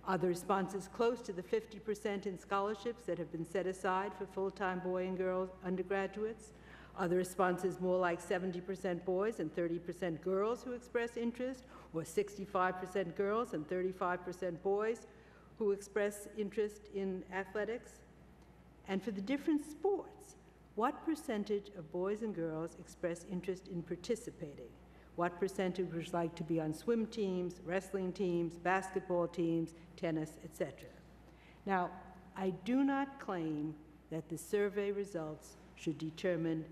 Speaker 8: Are the responses close to the 50% in scholarships that have been set aside for full-time boy and girl undergraduates? Are the responses more like 70% boys and 30% girls who express interest, or 65% girls and 35% boys who express interest in athletics? And for the different sports, what percentage of boys and girls express interest in participating? What percentage would like to be on swim teams, wrestling teams, basketball teams, tennis, etc.? Now, I do not claim that the survey results should determine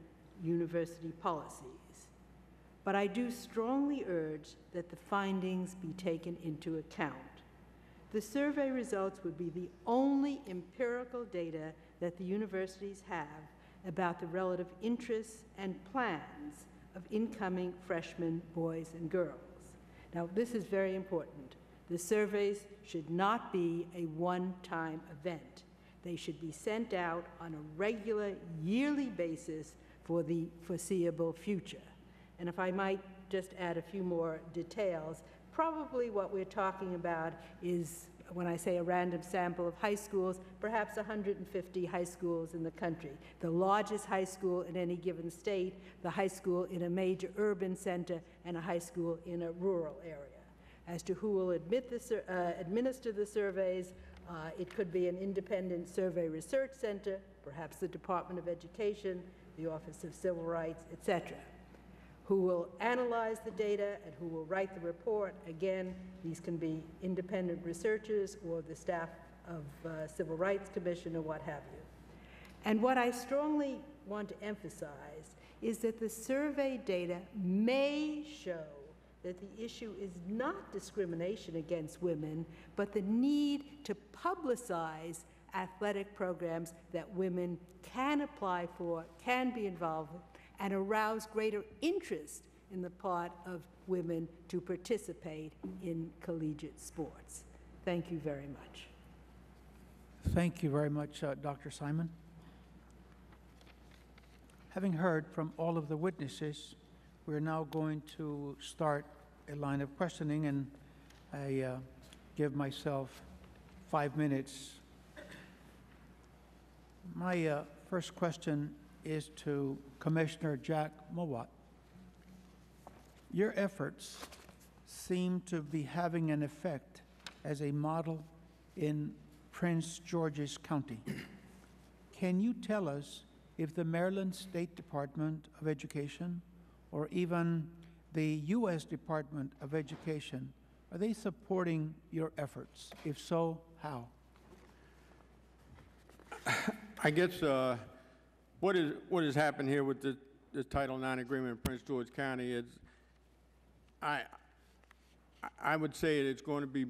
Speaker 8: university policies, but I do strongly urge that the findings be taken into account. The survey results would be the only empirical data that the universities have about the relative interests and plans of incoming freshman boys and girls. Now, this is very important. The surveys should not be a one-time event. They should be sent out on a regular, yearly basis for the foreseeable future. And if I might just add a few more details, probably what we're talking about is, when I say a random sample of high schools, perhaps 150 high schools in the country. The largest high school in any given state, the high school in a major urban center, and a high school in a rural area. As to who will administer the surveys, it could be an independent survey research center, perhaps the Department of Education, the Office of Civil Rights, etc. Who will analyze the data and who will write the report. Again, these can be independent researchers or the staff of Civil Rights Commission or what have you. And what I strongly want to emphasize is that the survey data may show that the issue is not discrimination against women, but the need to publicize athletic programs that women can apply for, can be involved with, and arouse greater interest in the part of women to participate in collegiate sports. Thank you very much.
Speaker 1: Thank you very much, Dr. Simon. Having heard from all of the witnesses, we're now going to start a line of questioning, and I give myself 5 minutes. My first question is to Commissioner Jack Mowatt. Your efforts seem to be having an effect as a model in Prince George's County. Can you tell us if the Maryland State Department of Education or even the U.S. Department of Education, are they supporting your efforts? If so, how?
Speaker 5: I guess what has happened here with the Title IX agreement in Prince George County is, I would say it's going to be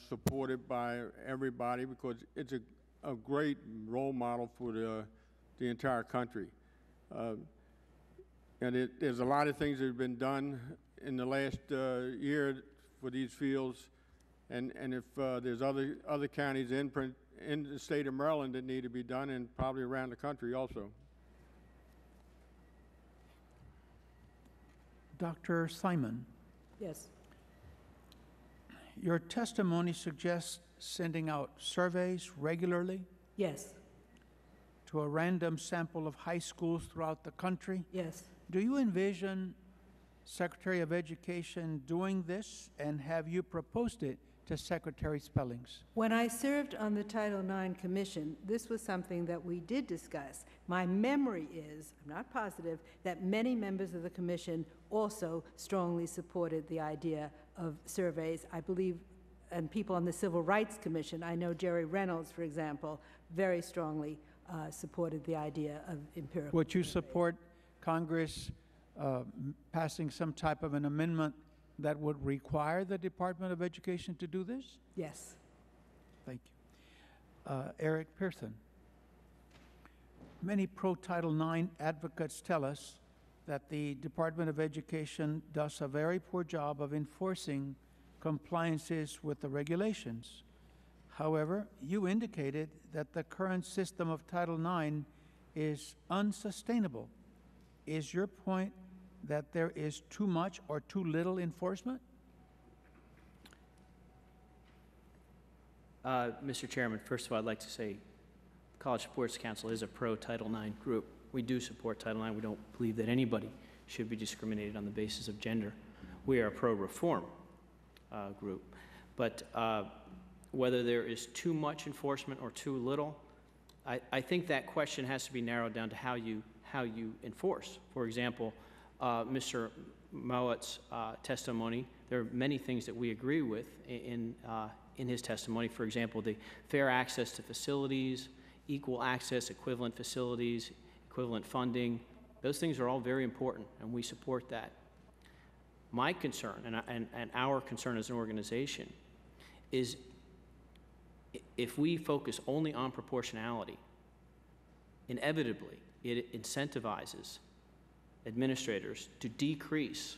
Speaker 5: supported by everybody because it's a great role model for the entire country. And there's a lot of things that have been done in the last year for these fields, and if there's other counties in the state of Maryland that need to be done, and probably around the country also.
Speaker 1: Dr. Simon.
Speaker 8: Yes.
Speaker 1: Your testimony suggests sending out surveys regularly?
Speaker 8: Yes.
Speaker 1: To a random sample of high schools throughout the country?
Speaker 8: Yes.
Speaker 1: Do you envision Secretary of Education doing this, and have you proposed it to Secretary Spellings?
Speaker 8: When I served on the Title IX Commission, this was something that we did discuss. My memory is, I'm not positive, that many members of the commission also strongly supported the idea of surveys. I believe, and people on the Civil Rights Commission, I know Jerry Reynolds, for example, very strongly supported the idea of empirical
Speaker 1: Would you
Speaker 8: surveys.
Speaker 1: support Congress passing some type of an amendment that would require the Department of Education to do this?
Speaker 8: Yes.
Speaker 1: Thank you. Eric Pearson. Many pro-Title IX advocates tell us that the Department of Education does a very poor job of enforcing compliances with the regulations. However, you indicated that the current system of Title IX is unsustainable. Is your point that there is too much or too little enforcement?
Speaker 7: Mr. Chairman, first of all, I'd like to say College Sports Council is a pro-Title IX group. We do support Title IX. We don't believe that anybody should be discriminated on the basis of gender. We are a pro-reform group. But whether there is too much enforcement or too little, I think that question has to be narrowed down to how you enforce. For example, Mr. Mowatt's testimony, there are many things that we agree with in his testimony. For example, the fair access to facilities, equal access, equivalent facilities, equivalent funding. Those things are all very important, and we support that. My concern, and our concern as an organization, is if we focus only on proportionality, inevitably it incentivizes administrators to decrease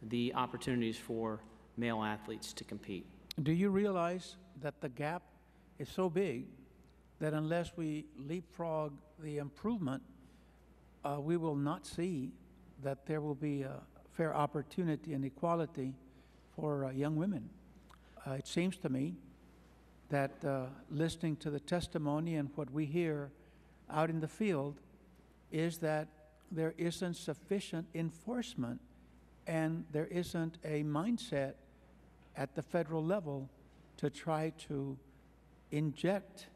Speaker 7: the opportunities for male athletes to compete.
Speaker 1: Do you realize that the gap is so big that unless we leapfrog the improvement, we will not see that there will be a fair opportunity and equality for young women? It seems to me that listening to the testimony and what we hear out in the field is that there isn't sufficient enforcement and there isn't a mindset at the federal level to try to inject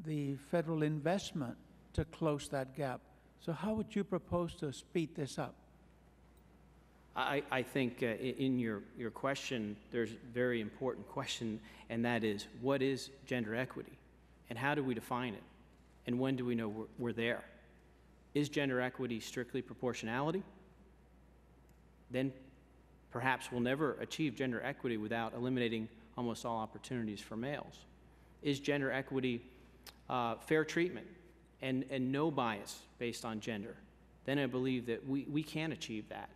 Speaker 1: the federal investment to close that gap. So how would you propose to speed this up?
Speaker 7: I think in your question, there's a very important question, and that is, what is gender equity? And how do we define it? And when do we know we're there? Is gender equity strictly proportionality? Then perhaps we'll never achieve gender equity without eliminating almost all opportunities for males. Is gender equity fair treatment and no bias based on gender? Then I believe that we can achieve that.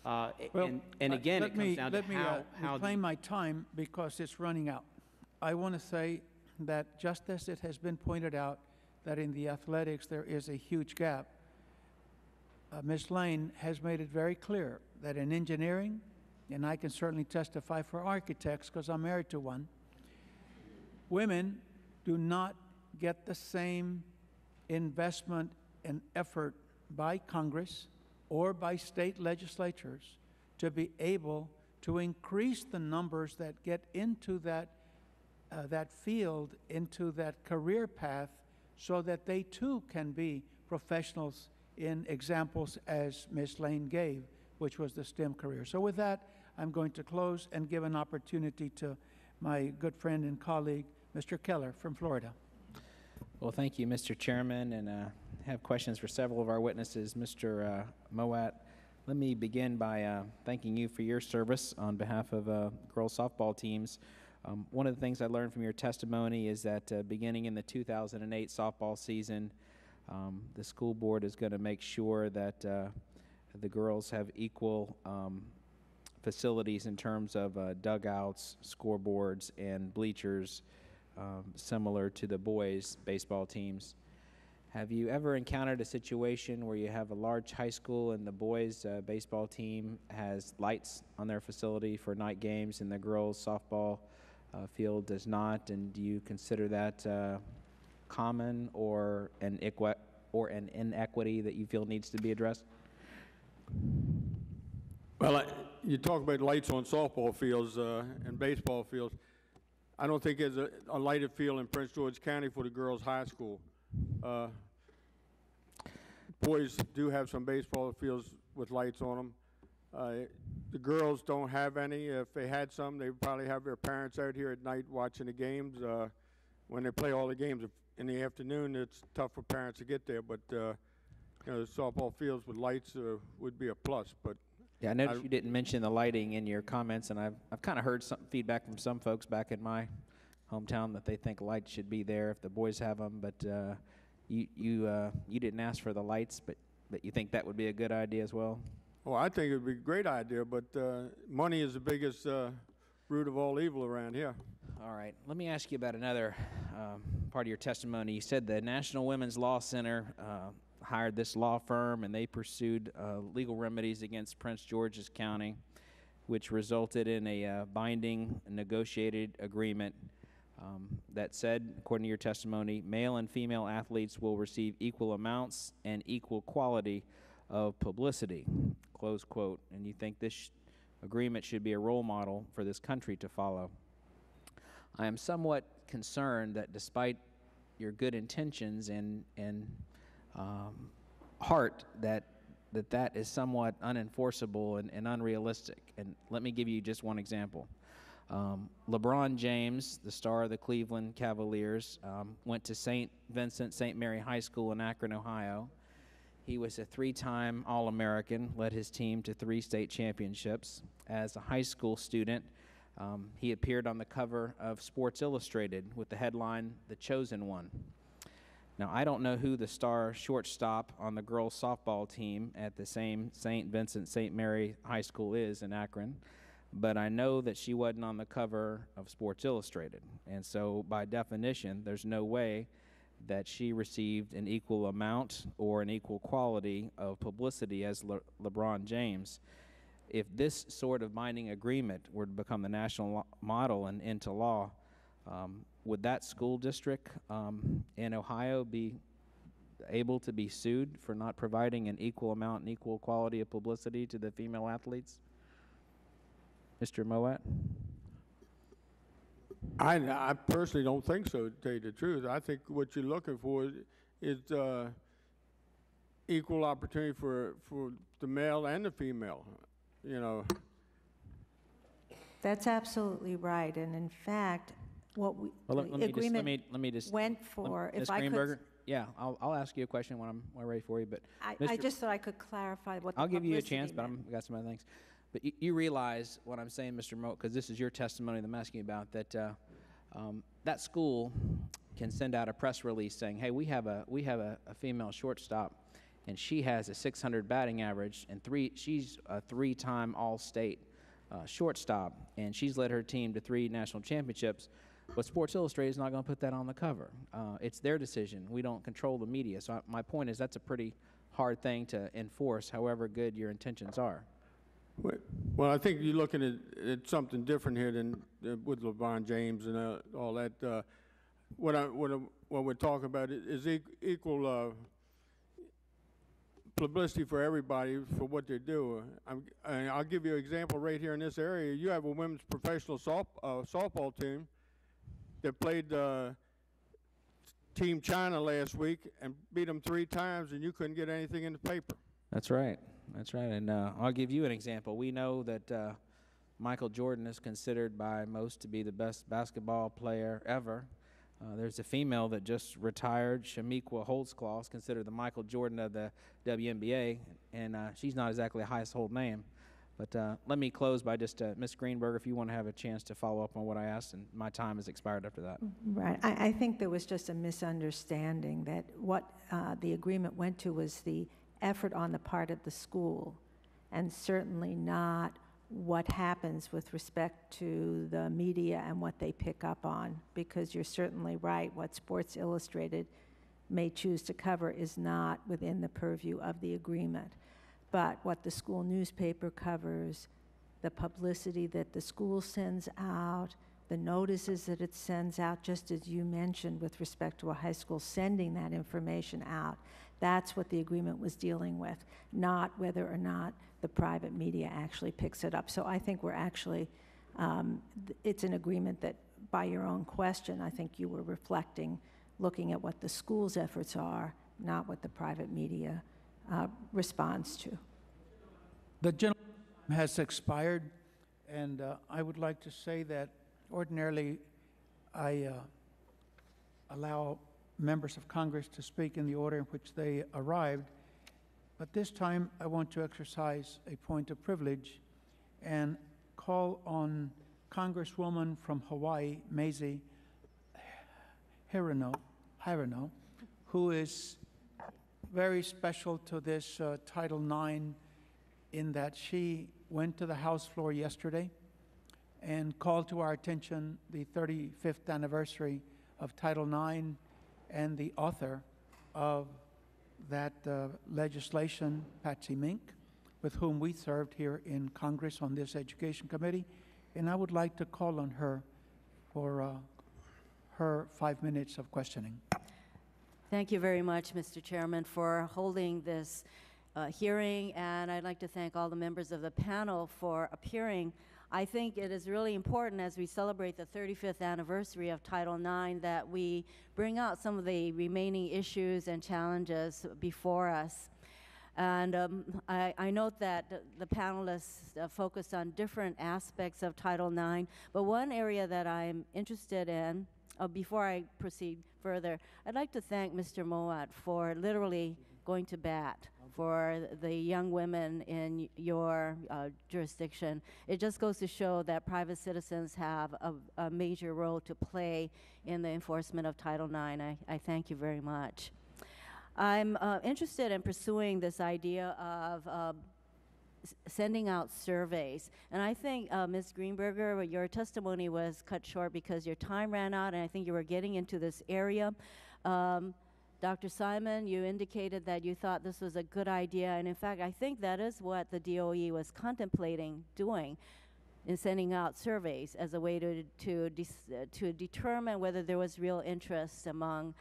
Speaker 7: And again, it comes down to how
Speaker 1: reclaim my time because it's running out. I want to say that just as it has been pointed out that in the athletics there is a huge gap, Ms. Layne has made it very clear that in engineering, and I can certainly testify for architects because I'm married to one, women do not get the same investment and effort by Congress or by state legislatures to be able to increase the numbers that get into that field, into that career path, so that they too can be professionals in examples as Ms. Layne gave, which was the STEM career. So with that, I'm going to close and give an opportunity to my good friend and colleague, Mr. Keller from Florida.
Speaker 2: Well, thank you, Mr. Chairman, and I have questions for several of our witnesses. Mr. Mowatt, let me begin by thanking you for your service on behalf of girls softball teams. One of the things I learned from your testimony is that beginning in the 2008 softball season, the school board is going to make sure that the girls have equal facilities in terms of dugouts, scoreboards, and bleachers, similar to the boys' baseball teams. Have you ever encountered a situation where you have a large high school and the boys' baseball team has lights on their facility for night games and the girls' softball field does not? And do you consider that common or an inequity that you feel needs to be addressed?
Speaker 5: Well, you talk about lights on softball fields and baseball fields. I don't think there's a lighted field in Prince George County for the girls' high school. Boys do have some baseball fields with lights on them. The girls don't have any. If they had some, they would probably have their parents out here at night watching the games. When they play all the games in the afternoon, it's tough for parents to get there. But you know, the softball fields with lights would be a plus. But
Speaker 2: yeah, I noticed you didn't mention the lighting in your comments, and I've kind of heard some feedback from some folks back in my hometown that they think lights should be there if the boys have them. But you didn't ask for the lights, but you think that would be a good idea as well?
Speaker 5: Well, I think it would be a great idea, but money is the biggest root of all evil around here.
Speaker 2: All right. Let me ask you about another part of your testimony. You said the National Women's Law Center hired this law firm, and they pursued legal remedies against Prince George's County, which resulted in a binding negotiated agreement that said, according to your testimony, male and female athletes will receive equal amounts and equal quality of publicity, close quote. And you think this agreement should be a role model for this country to follow. I am somewhat concerned that despite your good intentions and heart, that is somewhat unenforceable and unrealistic. And let me give you just one example. Lebron James, the star of the Cleveland Cavaliers, went to St. Vincent St. Mary High School in Akron, Ohio. He was a 3-time All-American, led his team to 3 state championships. As a high school student, he appeared on the cover of Sports Illustrated with the headline, "The Chosen One." Now, I don't know who the star shortstop on the girls' softball team at the same St. Vincent St. Mary High School is in Akron, but I know that she wasn't on the cover of Sports Illustrated. And so, by definition, there's no way that she received an equal amount or an equal quality of publicity as LeBron James. If this sort of binding agreement were to become the national model and into law, would that school district in Ohio be able to be sued for not providing an equal amount and equal quality of publicity to the female athletes? Mr. Mowatt?
Speaker 5: I personally don't think so, to tell you the truth. I think what you're looking for is equal opportunity for the male and the female, you know.
Speaker 3: That's absolutely right. And in fact, what we,
Speaker 2: Well,
Speaker 3: the agreement
Speaker 2: let me just
Speaker 3: went for,
Speaker 2: Ms.
Speaker 3: if I
Speaker 2: Greenberger,
Speaker 3: could,
Speaker 2: yeah, I'll ask you a question when I'm ready for you. But
Speaker 3: I
Speaker 2: Mr.
Speaker 3: just thought I could clarify what the
Speaker 2: I'll give you a
Speaker 3: publicity
Speaker 2: chance, but
Speaker 3: meant.
Speaker 2: I've got some other things. But you realize what I'm saying, Mr. Moat, because this is your testimony that I'm asking about, that that school can send out a press release saying, hey, we have a female shortstop, and she has a 600 batting average, and she's a 3-time All-State shortstop, and she's led her team to 3 national championships. But Sports Illustrated is not going to put that on the cover. It's their decision. We don't control the media. So my point is that's a pretty hard thing to enforce, however good your intentions are.
Speaker 5: Well, I think you're looking at something different here than with LeBron James and all that. What we're talking about is equal publicity for everybody for what they do. I'll give you an example right here in this area. You have a women's professional softball team that played Team China last week and beat them 3 times, and you couldn't get anything in the paper.
Speaker 2: That's right. That's right. And I'll give you an example. We know that Michael Jordan is considered by most to be the best basketball player ever. There's a female that just retired, Shamiqua Holtzclaw, is considered the Michael Jordan of the WNBA, and she's not exactly a household name. But let me close by just, Ms. Greenberger, if you want to have a chance to follow up on what I asked, and my time has expired after that.
Speaker 3: Right. I think there was just a misunderstanding that what the agreement went to was the effort on the part of the school, and certainly not what happens with respect to the media and what they pick up on, because you're certainly right. What Sports Illustrated may choose to cover is not within the purview of the agreement. But what the school newspaper covers, the publicity that the school sends out, the notices that it sends out, just as you mentioned with respect to a high school sending that information out, That's what the agreement was dealing with, not whether or not the private media actually picks it up. So I think we're actually, it's an agreement that, by your own question, I think you were reflecting, looking at what the school's efforts are, not what the private media responds to.
Speaker 1: The gentleman has expired, and I would like to say that ordinarily I allow members of Congress to speak in the order in which they arrived, but this time I want to exercise a point of privilege and call on Congresswoman from Hawaii, Mazie Hirono, who is very special to this Title IX in that she went to the House floor yesterday and called to our attention the 35th anniversary of Title IX and the author of that legislation, Patsy Mink, with whom we served here in Congress on this Education Committee. And I would like to call on her for her 5 minutes of questioning.
Speaker 9: Thank you very much, Mr. Chairman, for holding this hearing, and I'd like to thank all the members of the panel for appearing. I think it is really important as we celebrate the 35th anniversary of Title IX that we bring out some of the remaining issues and challenges before us. And I note that the panelists focused on different aspects of Title IX, but one area that I'm interested in, before I proceed further, I'd like to thank Mr. Mowatt for literally going to bat for the young women in your jurisdiction. It just goes to show that private citizens have a major role to play in the enforcement of Title IX. I thank you very much. I'm interested in pursuing this idea of sending out surveys. And I think, Ms. Greenberger, your testimony was cut short because your time ran out, and I think you were getting into this area. Dr. Simon, you indicated that you thought this was a good idea, and in fact, I think that is what the DOE was contemplating doing, in sending out surveys as a way to determine whether there was real interest among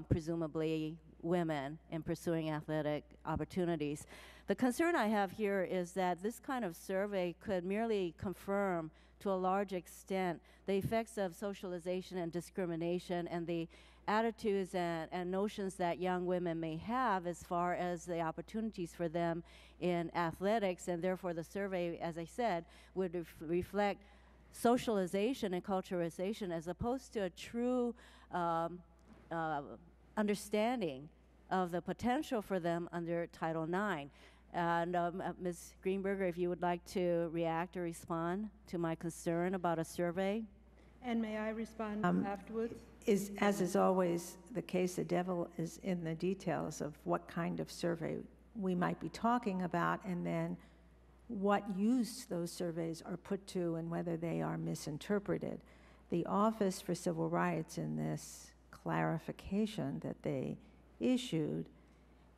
Speaker 9: presumably women in pursuing athletic opportunities. The concern I have here is that this kind of survey could merely confirm to a large extent the effects of socialization and discrimination and the attitudes and notions that young women may have as far as the opportunities for them in athletics, and therefore the survey, as I said, would reflect socialization and culturalization as opposed to a true understanding of the potential for them under Title IX. And Ms. Greenberger, if you would like to react or respond to my concern about a survey.
Speaker 8: And may I respond afterwards?
Speaker 3: As is always the case, the devil is in the details of what kind of survey we might be talking about, and then what use those surveys are put to and whether they are misinterpreted. The Office for Civil Rights, in this clarification that they issued,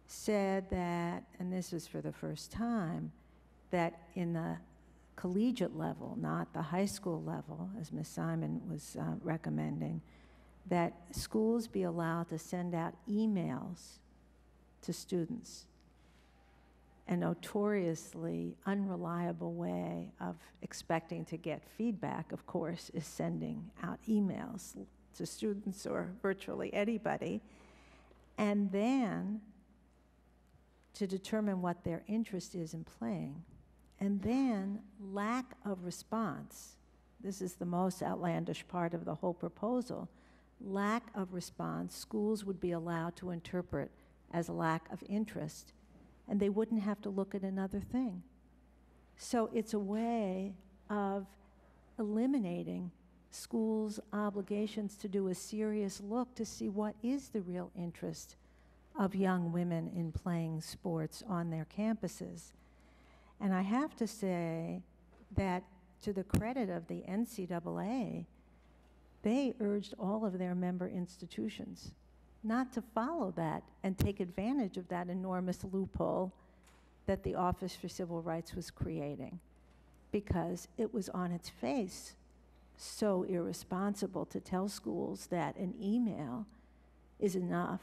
Speaker 3: said that, and this was for the first time, that in the collegiate level, not the high school level, as Ms. Simon was recommending, that schools be allowed to send out emails to students. A notoriously unreliable way of expecting to get feedback, of course, is sending out emails to students or virtually anybody, and then to determine what their interest is in playing. And then lack of response. This is the most outlandish part of the whole proposal. Lack of response, schools would be allowed to interpret as a lack of interest, and they wouldn't have to look at another thing. So it's a way of eliminating schools' obligations to do a serious look to see what is the real interest of young women in playing sports on their campuses. And I have to say that to the credit of the NCAA, they urged all of their member institutions not to follow that and take advantage of that enormous loophole that the Office for Civil Rights was creating, because it was on its face so irresponsible to tell schools that an email is enough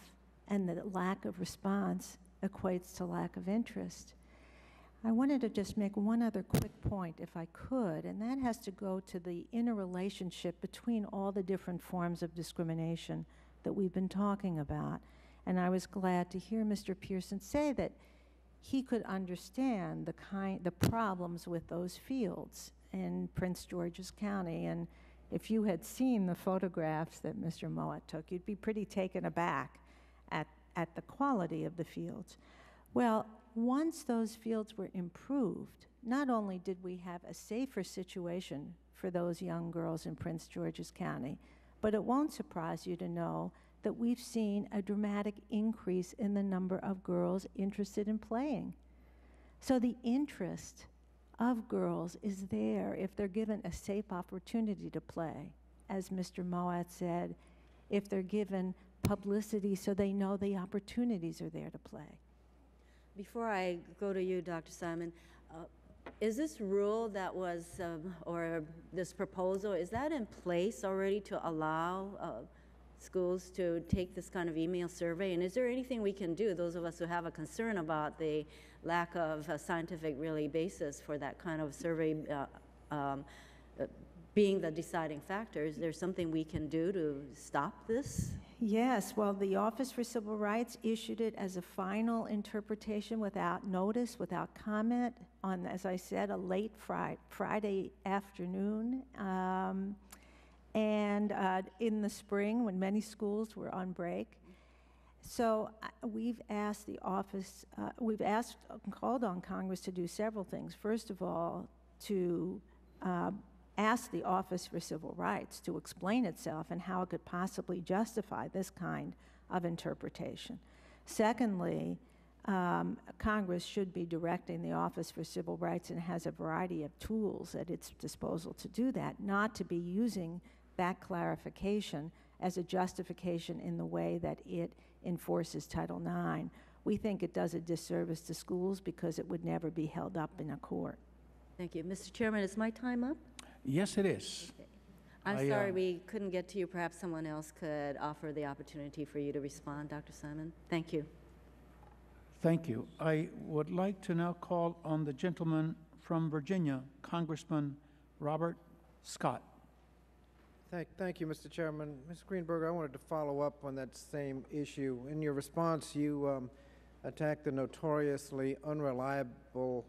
Speaker 3: and the lack of response equates to lack of interest. I wanted to just make one other quick point, if I could, and that has to go to the interrelationship between all the different forms of discrimination that we've been talking about. And I was glad to hear Mr. Pearson say that he could understand the problems with those fields in Prince George's County. And if you had seen the photographs that Mr. Mowatt took, you'd be pretty taken aback at the quality of the fields. Well, once those fields were improved, not only did we have a safer situation for those young girls in Prince George's County, but it won't surprise you to know that we've seen a dramatic increase in the number of girls interested in playing. So the interest of girls is there if they're given a safe opportunity to play. As Mr. Mowatt said, if they're given publicity so they know the opportunities are there to play.
Speaker 9: Before I go to you, Dr. Simon, is this rule that was, or this proposal, is that in place already to allow schools to take this kind of email survey? And is there anything we can do, those of us who have a concern about the lack of a scientific really basis for that kind of survey being the deciding factor? Is there something we can do to stop this?
Speaker 3: Yes, well, the Office for Civil Rights issued it as a final interpretation without notice, without comment, on, as I said, a late Friday afternoon. And in the spring, when many schools were on break. So we've asked the office, called on Congress to do several things. First of all, to ask the Office for Civil Rights to explain itself and how it could possibly justify this kind of interpretation. Secondly, Congress should be directing the Office for Civil Rights, and has a variety of tools at its disposal to do that, not to be using that clarification as a justification in the way that it enforces Title IX. We think it does a disservice to schools because it would never be held up in a court.
Speaker 9: Thank you. Mr. Chairman, is my time up?
Speaker 1: Yes, it is.
Speaker 9: Okay. I'm sorry we couldn't get to you. Perhaps someone else could offer the opportunity for you to respond, Dr. Simon. Thank you.
Speaker 1: Thank you. I would like to now call on the gentleman from Virginia, Congressman Robert Scott.
Speaker 10: Thank you, Mr. Chairman. Ms. Greenberger, I wanted to follow up on that same issue. In your response, you attacked the notoriously unreliable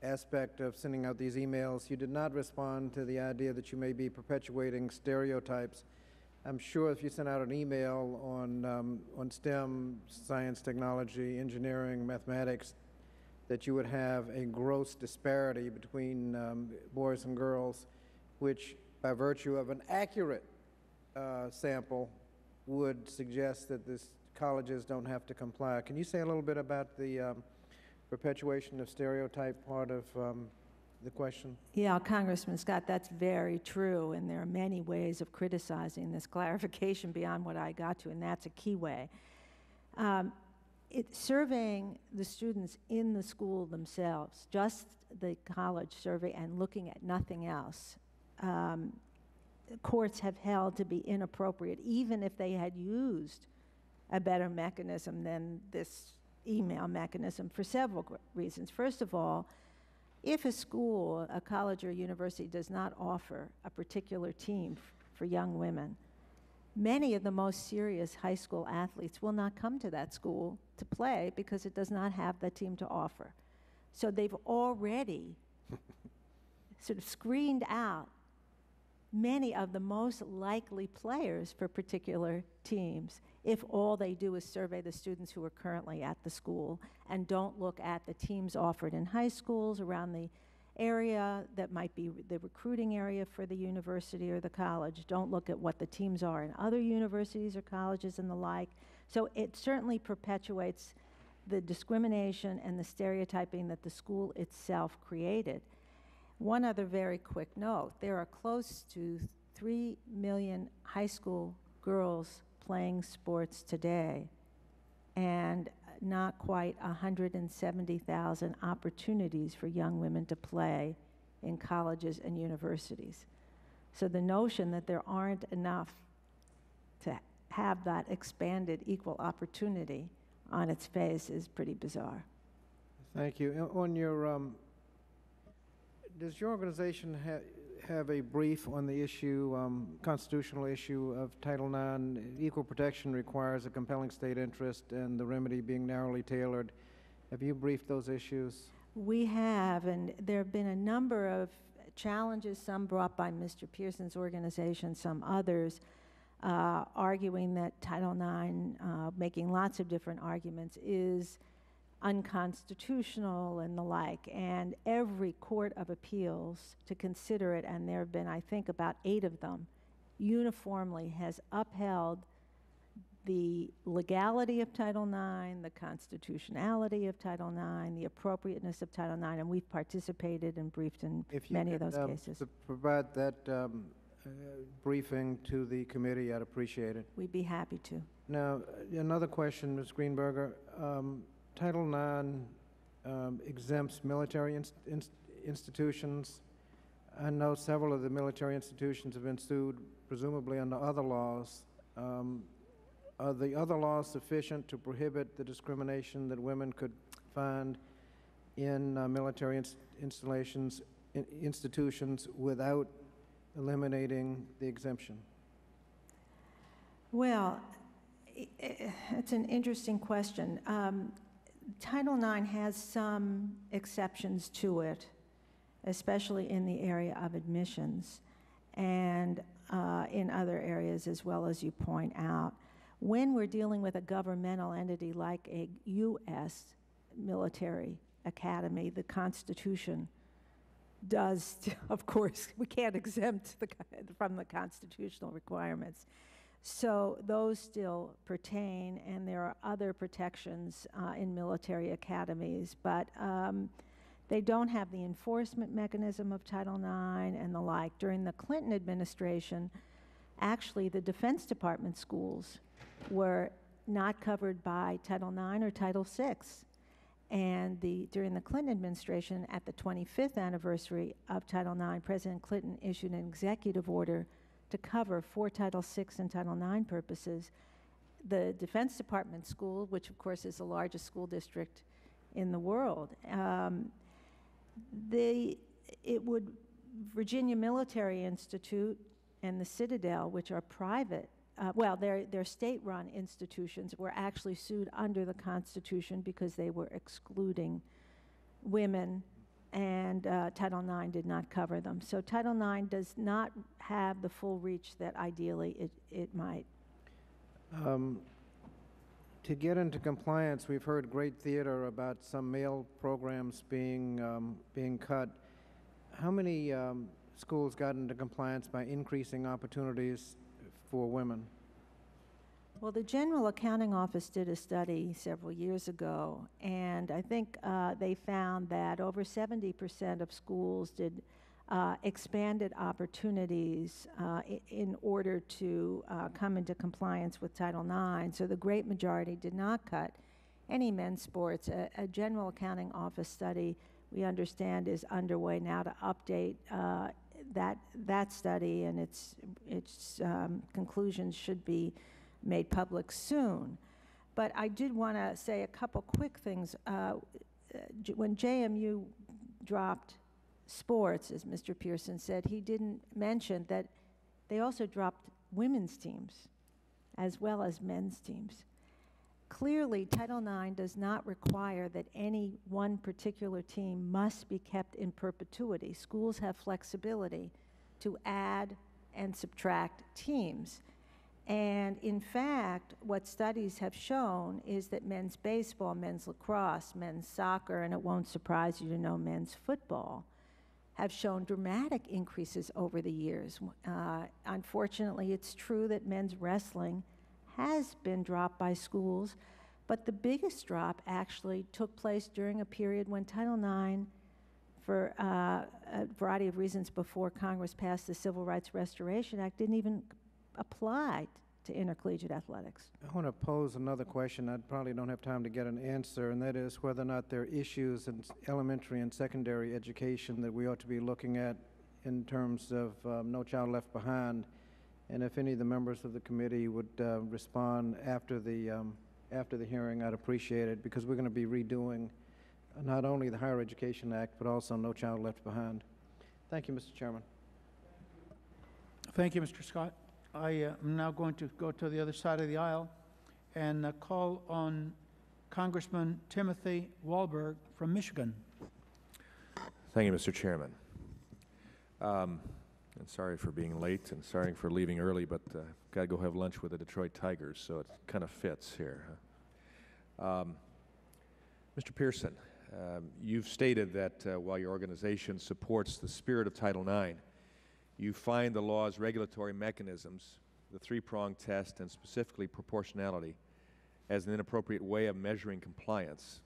Speaker 10: aspect of sending out these emails. You did not respond to the idea that you may be perpetuating stereotypes. I'm sure if you sent out an email on STEM, science, technology, engineering, mathematics, that you would have a gross disparity between boys and girls, which by virtue of an accurate sample would suggest that these colleges don't have to comply. Can you say a little bit about the perpetuation of stereotype part of the question?
Speaker 3: Yeah, Congressman Scott, that's very true, and there are many ways of criticizing this clarification beyond what I got to, and that's a key way. Surveying the students in the school themselves, just the college survey and looking at nothing else, courts have held to be inappropriate, even if they had used a better mechanism than this email mechanism, for several reasons. First of all, if a school, a college or university does not offer a particular team for young women, many of the most serious high school athletes will not come to that school to play because it does not have that team to offer. So they've already sort of screened out many of the most likely players for particular teams if all they do is survey the students who are currently at the school and don't look at the teams offered in high schools around the area that might be the recruiting area for the university or the college. Don't look at what the teams are in other universities or colleges and the like. So it certainly perpetuates the discrimination and the stereotyping that the school itself created. One other very quick note, there are close to 3 million high school girls playing sports today, and not quite 170,000 opportunities for young women to play in colleges and universities. So the notion that there aren't enough to have that expanded equal opportunity on its face is pretty bizarre.
Speaker 10: Thank you. On your, does your organization have a brief on the issue, constitutional issue of Title IX? Equal protection requires a compelling state interest and the remedy being narrowly tailored. Have you briefed those issues?
Speaker 3: We have, and there have been a number of challenges, some brought by Mr. Pearson's organization, some others, arguing that Title IX, making lots of different arguments, is unconstitutional and the like. And every court of appeals to consider it, and there have been, I think, about 8 of them, uniformly has upheld the legality of Title IX, the constitutionality of Title IX, the appropriateness of Title IX, and we've participated and briefed in many of those cases.
Speaker 10: To provide that briefing to the committee, I'd appreciate it.
Speaker 3: We'd be happy to.
Speaker 10: Now, another question, Ms. Greenberger. Title IX exempts military institutions. I know several of the military institutions have been sued, presumably under other laws. Are the other laws sufficient to prohibit the discrimination that women could find in military institutions without eliminating the exemption?
Speaker 3: Well, it's an interesting question. Title IX has some exceptions to it, especially in the area of admissions and in other areas as well, as you point out. When we're dealing with a governmental entity like a U.S. military academy, the Constitution does, of course, we can't exempt from the constitutional requirements. So those still pertain, and there are other protections in military academies, but they don't have the enforcement mechanism of Title IX and the like. During the Clinton administration, actually the Defense Department schools were not covered by Title IX or Title VI. And during the Clinton administration, at the 25th anniversary of Title IX, President Clinton issued an executive order to cover, for Title VI and Title IX purposes, the Defense Department school, which of course is the largest school district in the world. Virginia Military Institute and the Citadel, which are private, well, they're state-run institutions, were actually sued under the Constitution because they were excluding women, and Title IX did not cover them. So Title IX does not have the full reach that ideally it might.
Speaker 10: To get into compliance, we've heard great theater about some male programs being cut. How many schools got into compliance by increasing opportunities for women?
Speaker 3: Well, the General Accounting Office did a study several years ago, and I think they found that over 70% of schools did expanded opportunities in order to come into compliance with Title IX. So the great majority did not cut any men's sports. A General Accounting Office study, we understand, is underway now to update that study, and its conclusions should be made public soon. But I did want to say a couple quick things. When JMU dropped sports, as Mr. Pearson said, he didn't mention that they also dropped women's teams as well as men's teams. Clearly, Title IX does not require that any one particular team must be kept in perpetuity. Schools have flexibility to add and subtract teams. And in fact, what studies have shown is that men's baseball, men's lacrosse, men's soccer, and it won't surprise you to know men's football, have shown dramatic increases over the years. Unfortunately, it's true that men's wrestling has been dropped by schools, but the biggest drop actually took place during a period when Title IX, for a variety of reasons before Congress passed the Civil Rights Restoration Act, didn't even apply to intercollegiate athletics.
Speaker 10: I want to pose another question. I probably don't have time to get an answer, and that is whether or not there are issues in elementary and secondary education that we ought to be looking at in terms of No Child Left Behind, and if any of the members of the committee would respond after the hearing, I'd appreciate it, because we're going to be redoing not only the Higher Education Act, but also No Child Left Behind. Thank you, Mr. Chairman.
Speaker 1: Thank you, Mr. Scott. I am now going to go to the other side of the aisle and call on Congressman Timothy Wahlberg from Michigan.
Speaker 11: Thank you, Mr. Chairman. And sorry for being late and sorry for leaving early, but got to go have lunch with the Detroit Tigers, so it kind of fits here. Mr. Pearson, you've stated that while your organization supports the spirit of Title IX, you find the law's regulatory mechanisms, the three-pronged test, and specifically proportionality, as an inappropriate way of measuring compliance.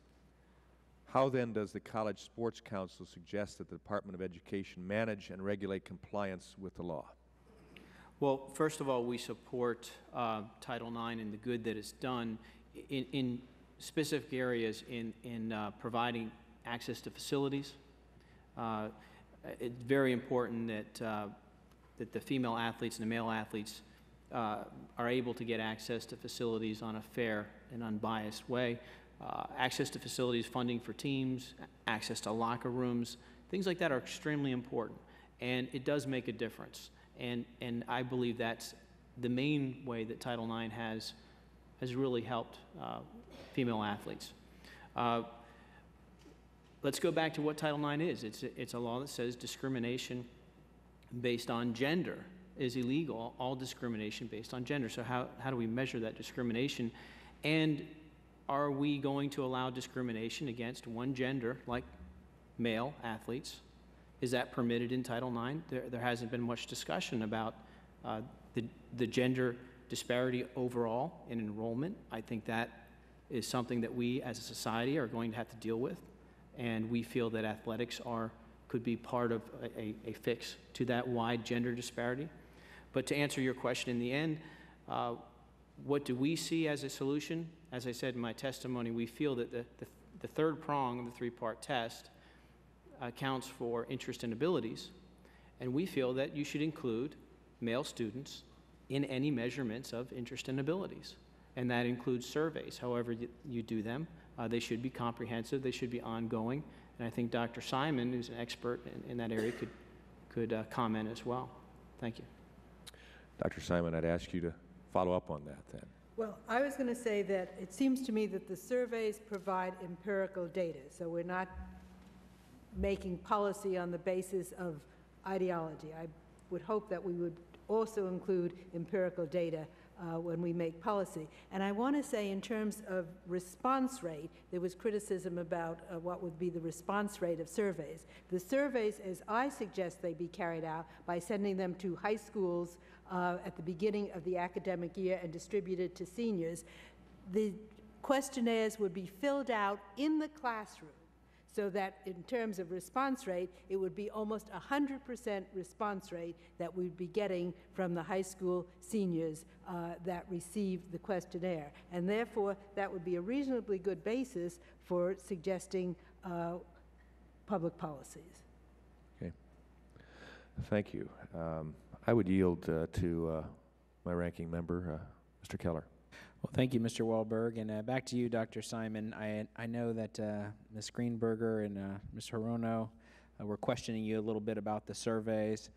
Speaker 11: How then does the College Sports Council suggest that the Department of Education manage and regulate compliance with the law?
Speaker 7: Well, first of all, we support Title IX and the good that it's done in specific areas in providing access to facilities. It's very important that the female athletes and the male athletes are able to get access to facilities on a fair and unbiased way. Access to facilities, funding for teams, access to locker rooms, things like that are extremely important, and it does make a difference. And I believe that's the main way that Title IX has really helped female athletes. Let's go back to what Title IX is. It's a law that says discrimination based on gender is illegal, all discrimination based on gender. So how do we measure that discrimination? And are we going to allow discrimination against one gender, like male athletes? Is that permitted in Title IX? There hasn't been much discussion about the gender disparity overall in enrollment. I think that is something that we as a society are going to have to deal with, and we feel that athletics could be part of a fix to that wide gender disparity. But to answer your question in the end, what do we see as a solution? As I said in my testimony, we feel that the third prong of the three-part test accounts for interest and abilities, and we feel that you should include male students in any measurements of interest and abilities, and that includes surveys. However you do them, they should be comprehensive, they should be ongoing, and I think Dr. Simon, who's an expert in that area, could comment as well. Thank you.
Speaker 11: Dr. Simon, I'd ask you to follow up on that then.
Speaker 8: Well, I was going to say that it seems to me that the surveys provide empirical data, so we're not making policy on the basis of ideology. I would hope that we would also include empirical data when we make policy. And I want to say, in terms of response rate, there was criticism about what would be the response rate of surveys. The surveys, as I suggest they be carried out, by sending them to high schools at the beginning of the academic year and distributed to seniors, the questionnaires would be filled out in the classroom, so that in terms of response rate, it would be almost 100% response rate that we'd be getting from the high school seniors that receive the questionnaire. And therefore, that would be a reasonably good basis for suggesting public policies.
Speaker 11: Okay. Thank you. I would yield to my ranking member, Mr. Keller.
Speaker 2: Well, thank you, Mr. Wahlberg. And back to you, Dr. Simon. I know that Ms. Greenberger and Ms. Hirono were questioning you a little bit about the surveys.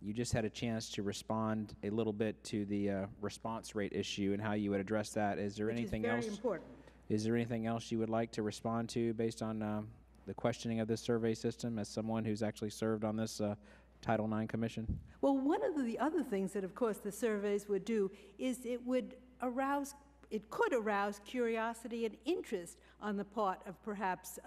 Speaker 2: You just had a chance to respond a little bit to the response rate issue and how you would address that. Is there anything else?
Speaker 8: Very important.
Speaker 2: Is there anything else you would like to respond to based on the questioning of this survey system as someone who's actually served on this Title IX commission?
Speaker 8: Well, one of the other things that, of course, the surveys would do is it could arouse curiosity and interest on the part of perhaps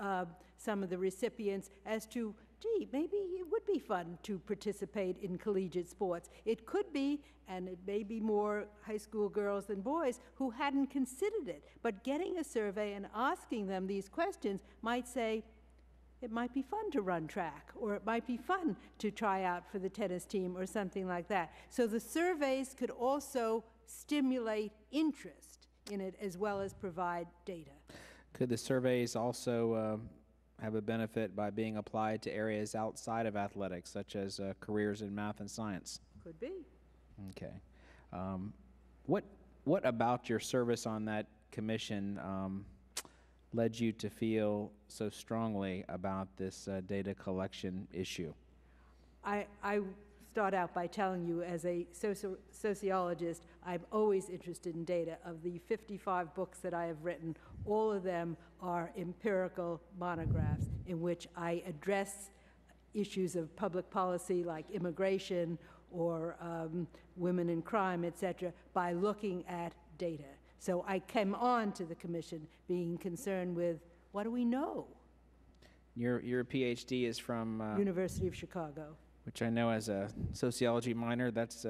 Speaker 8: some of the recipients as to, gee, maybe it would be fun to participate in collegiate sports. It could be, and it may be more high school girls than boys who hadn't considered it. But getting a survey and asking them these questions might say, it might be fun to run track, or it might be fun to try out for the tennis team or something like that. So the surveys could also stimulate interest in it as well as provide data.
Speaker 2: Could the surveys also have a benefit by being applied to areas outside of athletics, such as careers in math and science?
Speaker 8: Could be.
Speaker 2: Okay. What about your service on that commission led you to feel so strongly about this data collection issue?
Speaker 8: I start out by telling you, as a sociologist, I'm always interested in data. Of the 55 books that I have written, all of them are empirical monographs in which I address issues of public policy like immigration or women in crime, etc., by looking at data. So I came on to the commission being concerned with, what do we know?
Speaker 2: Your PhD is from
Speaker 8: University of Chicago.
Speaker 2: Which I know as a sociology minor, that's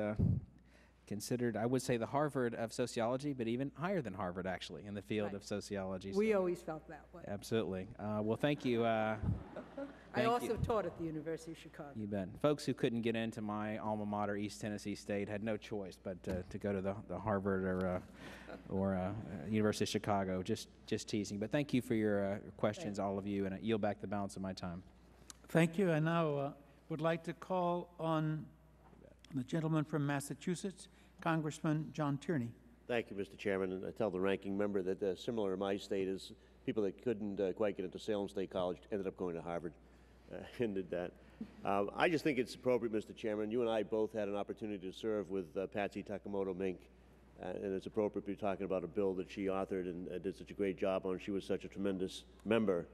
Speaker 2: considered, I would say, the Harvard of sociology, but even higher than Harvard, actually, in the field of sociology.
Speaker 8: We always felt that way.
Speaker 2: Absolutely. Well, thank you.
Speaker 8: I also taught at the University of Chicago.
Speaker 2: You bet. Folks who couldn't get into my alma mater, East Tennessee State, had no choice but to go to the Harvard or University of Chicago. Just teasing. But thank you for your questions, all of you, and I yield back the balance of my time.
Speaker 1: Thank you. And now would like to call on the gentleman from Massachusetts, Congressman John Tierney.
Speaker 12: Thank you, Mr. Chairman. And I tell the ranking member that similar in my state is people that couldn't quite get into Salem State College ended up going to Harvard and did that. I just think it's appropriate, Mr. Chairman. You and I both had an opportunity to serve with Patsy Takemoto Mink, and it's appropriate to be talking about a bill that she authored and did such a great job on. She was such a tremendous member.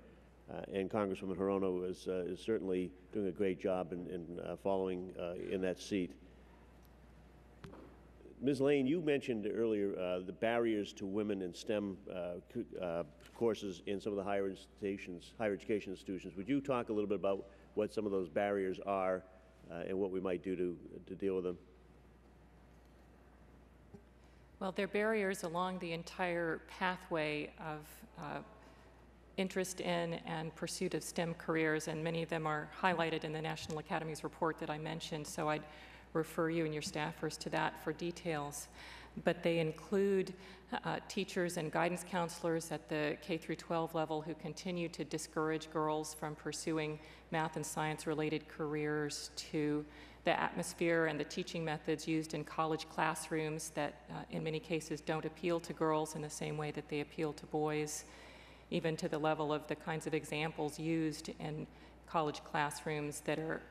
Speaker 12: And Congresswoman Hirono is certainly doing a great job in following in that seat. Ms. Layne, you mentioned earlier the barriers to women in STEM courses in some of the higher education institutions. Would you talk a little bit about what some of those barriers are and what we might do to deal with them?
Speaker 6: Well, there are barriers along the entire pathway of interest in and pursuit of STEM careers, and many of them are highlighted in the National Academy's report that I mentioned, so I'd refer you and your staffers to that for details. But they include teachers and guidance counselors at the K-12 level who continue to discourage girls from pursuing math and science-related careers, to the atmosphere and the teaching methods used in college classrooms that in many cases don't appeal to girls in the same way that they appeal to boys, even to the level of the kinds of examples used in college classrooms that are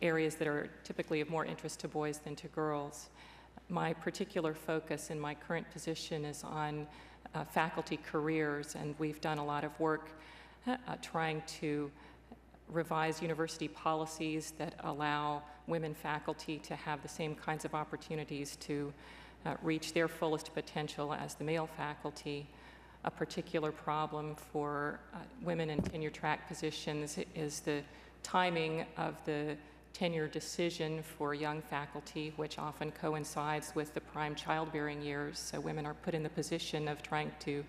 Speaker 6: areas that are typically of more interest to boys than to girls. My particular focus in my current position is on faculty careers, and we've done a lot of work trying to revise university policies that allow women faculty to have the same kinds of opportunities to reach their fullest potential as the male faculty. A particular problem for women in tenure track positions is the timing of the tenure decision for young faculty, which often coincides with the prime childbearing years. So women are put in the position of trying to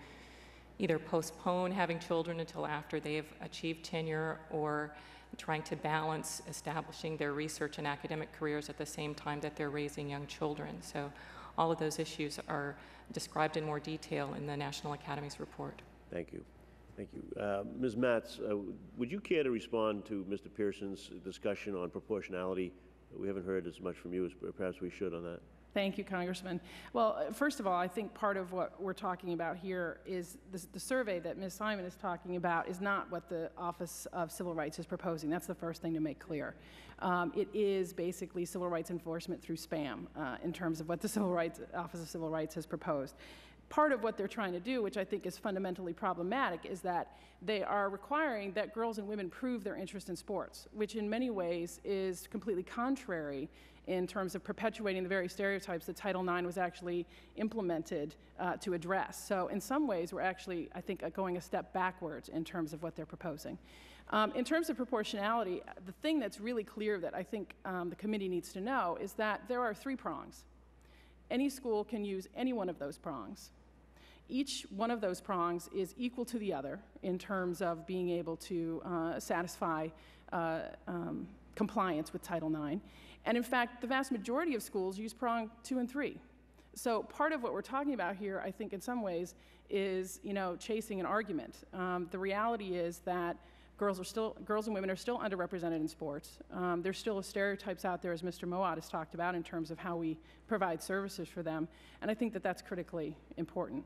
Speaker 6: either postpone having children until after they have achieved tenure, or trying to balance establishing their research and academic careers at the same time that they're raising young children. So all of those issues are described in more detail in the National Academy's report.
Speaker 12: Thank you. Thank you. Ms. Matz, would you care to respond to Mr. Pearson's discussion on proportionality? We haven't heard as much from you as perhaps we should on that.
Speaker 4: Thank you, Congressman. Well, first of all, I think part of what we're talking about here is the survey that Ms. Simon is talking about is not what the Office of Civil Rights is proposing. That's the first thing to make clear. It is basically civil rights enforcement through spam in terms of what the Office of Civil Rights has proposed. Part of what they're trying to do, which I think is fundamentally problematic, is that they are requiring that girls and women prove their interest in sports, which in many ways is completely contrary in terms of perpetuating the very stereotypes that Title IX was actually implemented to address. So in some ways, we're actually, I think, going a step backwards in terms of what they're proposing. In terms of proportionality, the thing that's really clear that I think the committee needs to know is that there are 3 prongs. Any school can use any one of those prongs. Each one of those prongs is equal to the other in terms of being able to satisfy compliance with Title IX. And in fact, the vast majority of schools use prong 2 and 3. So part of what we're talking about here, I think in some ways, is chasing an argument. The reality is that girls and women are still underrepresented in sports. There's still stereotypes out there, as Mr. Mowatt has talked about, in terms of how we provide services for them, and I think that that's critically important.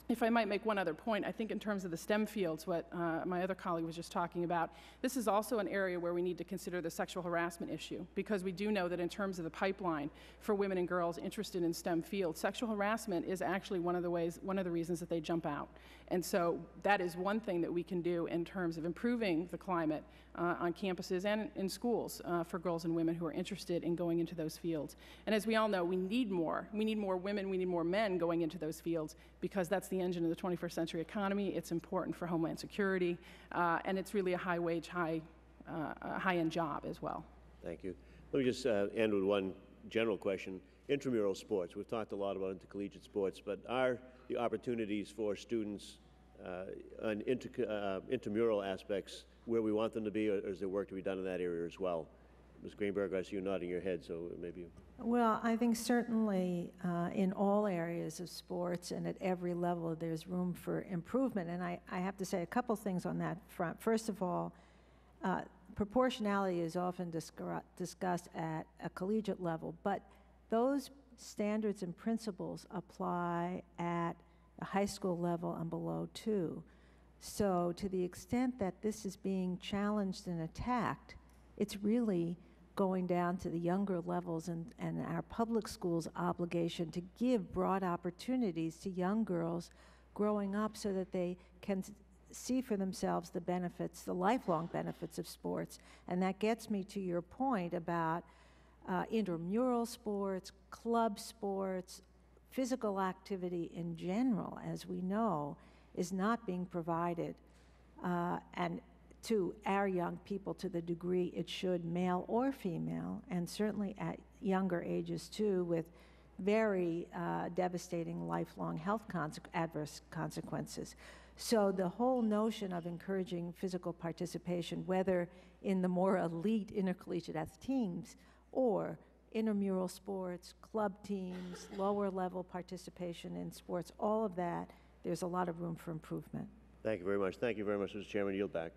Speaker 4: If I might make one other point, I think in terms of the STEM fields, what my other colleague was just talking about, this is also an area where we need to consider the sexual harassment issue, because we do know that in terms of the pipeline for women and girls interested in STEM fields, sexual harassment is actually one of the reasons that they jump out. And so that is one thing that we can do in terms of improving the climate on campuses and in schools for girls and women who are interested in going into those fields. And as we all know, we need more. We need more women, we need more men going into those fields, because that's the engine of the 21st century economy. It's important for Homeland Security, and it's really a high-wage, high-end job as well.
Speaker 12: Thank you. Let me just end with one general question. Intramural sports. We've talked a lot about intercollegiate sports, but are the opportunities for students on intramural aspects where we want them to be, or is there work to be done in that area as well? Ms. Greenberger, I see you nodding your head, so maybe you...
Speaker 3: Well, I think certainly in all areas of sports and at every level there's room for improvement. And I have to say a couple things on that front. First of all, proportionality is often discussed at a collegiate level, but those standards and principles apply at a high school level and below too. So to the extent that this is being challenged and attacked, it's really going down to the younger levels and our public schools' obligation to give broad opportunities to young girls growing up so that they can see for themselves the benefits, the lifelong benefits of sports. And that gets me to your point about intramural sports, club sports, physical activity in general, as we know, is not being provided and to our young people to the degree it should, male or female, and certainly at younger ages too, with very devastating lifelong health adverse consequences. So the whole notion of encouraging physical participation, whether in the more elite intercollegiate teams or intramural sports, club teams, lower level participation in sports, all of that, there's a lot of room for improvement.
Speaker 12: Thank you very much. Thank you very much, Mr. Chairman. Yield back.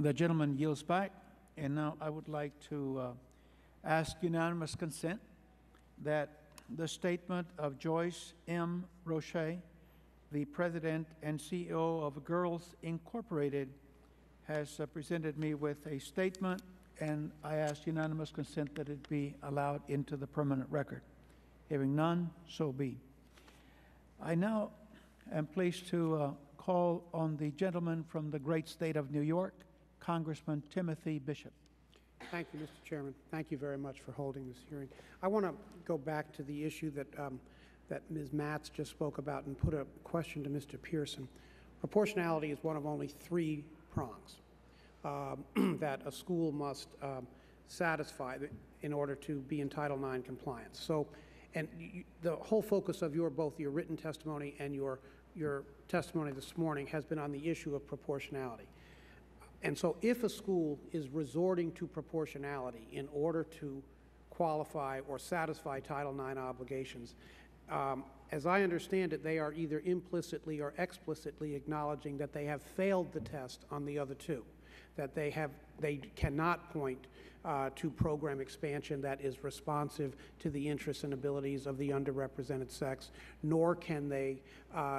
Speaker 1: The gentleman yields back, and now I would like to ask unanimous consent that the statement of Joyce M. Roche, the President and CEO of Girls Incorporated, has presented me with a statement, and I ask unanimous consent that it be allowed into the permanent record. Hearing none, so be. I now am pleased to call on the gentleman from the great state of New York, Congressman Timothy Bishop.
Speaker 13: Thank you, Mr. Chairman. Thank you very much for holding this hearing. I want to go back to the issue that, that Ms. Matz just spoke about and put a question to Mr. Pearson. Proportionality is one of only 3 prongs that a school must satisfy in order to be in Title IX compliance. So, and the whole focus of both your written testimony and your testimony this morning has been on the issue of proportionality. And so if a school is resorting to proportionality in order to qualify or satisfy Title IX obligations, as I understand it, they are either implicitly or explicitly acknowledging that they have failed the test on the other 2, that they cannot point to program expansion that is responsive to the interests and abilities of the underrepresented sex, nor can they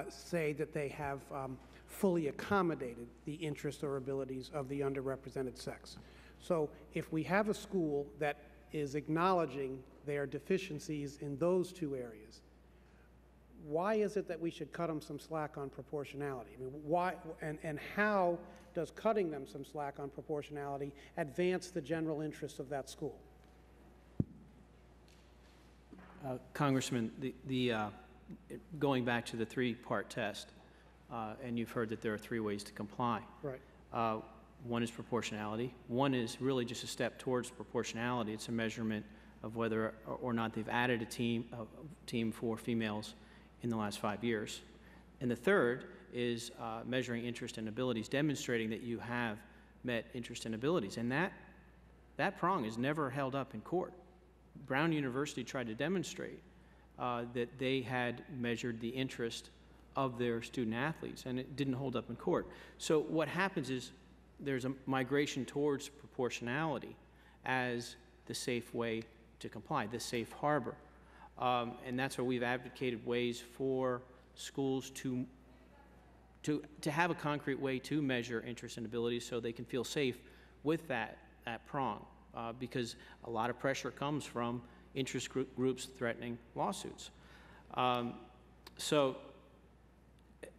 Speaker 13: say that they have fully accommodated the interests or abilities of the underrepresented sex. So if we have a school that is acknowledging their deficiencies in those 2 areas, why is it that we should cut them some slack on proportionality? I mean, why, and how does cutting them some slack on proportionality advance the general interests of that school?
Speaker 7: Congressman, going back to the 3-part test, and you've heard that there are 3 ways to comply.
Speaker 13: Right.
Speaker 7: One is proportionality. One is really just a step towards proportionality. It's a measurement of whether or not they've added a team for females in the last 5 years. And the third is measuring interest and abilities, demonstrating that you have met interest and abilities. And that prong is never held up in court. Brown University tried to demonstrate that they had measured the interest of their student athletes, and it didn't hold up in court. So what happens is there's a migration towards proportionality as the safe way to comply, the safe harbor. And that's why we've advocated ways for schools to have a concrete way to measure interests and abilities so they can feel safe with that prong, because a lot of pressure comes from interest groups threatening lawsuits. So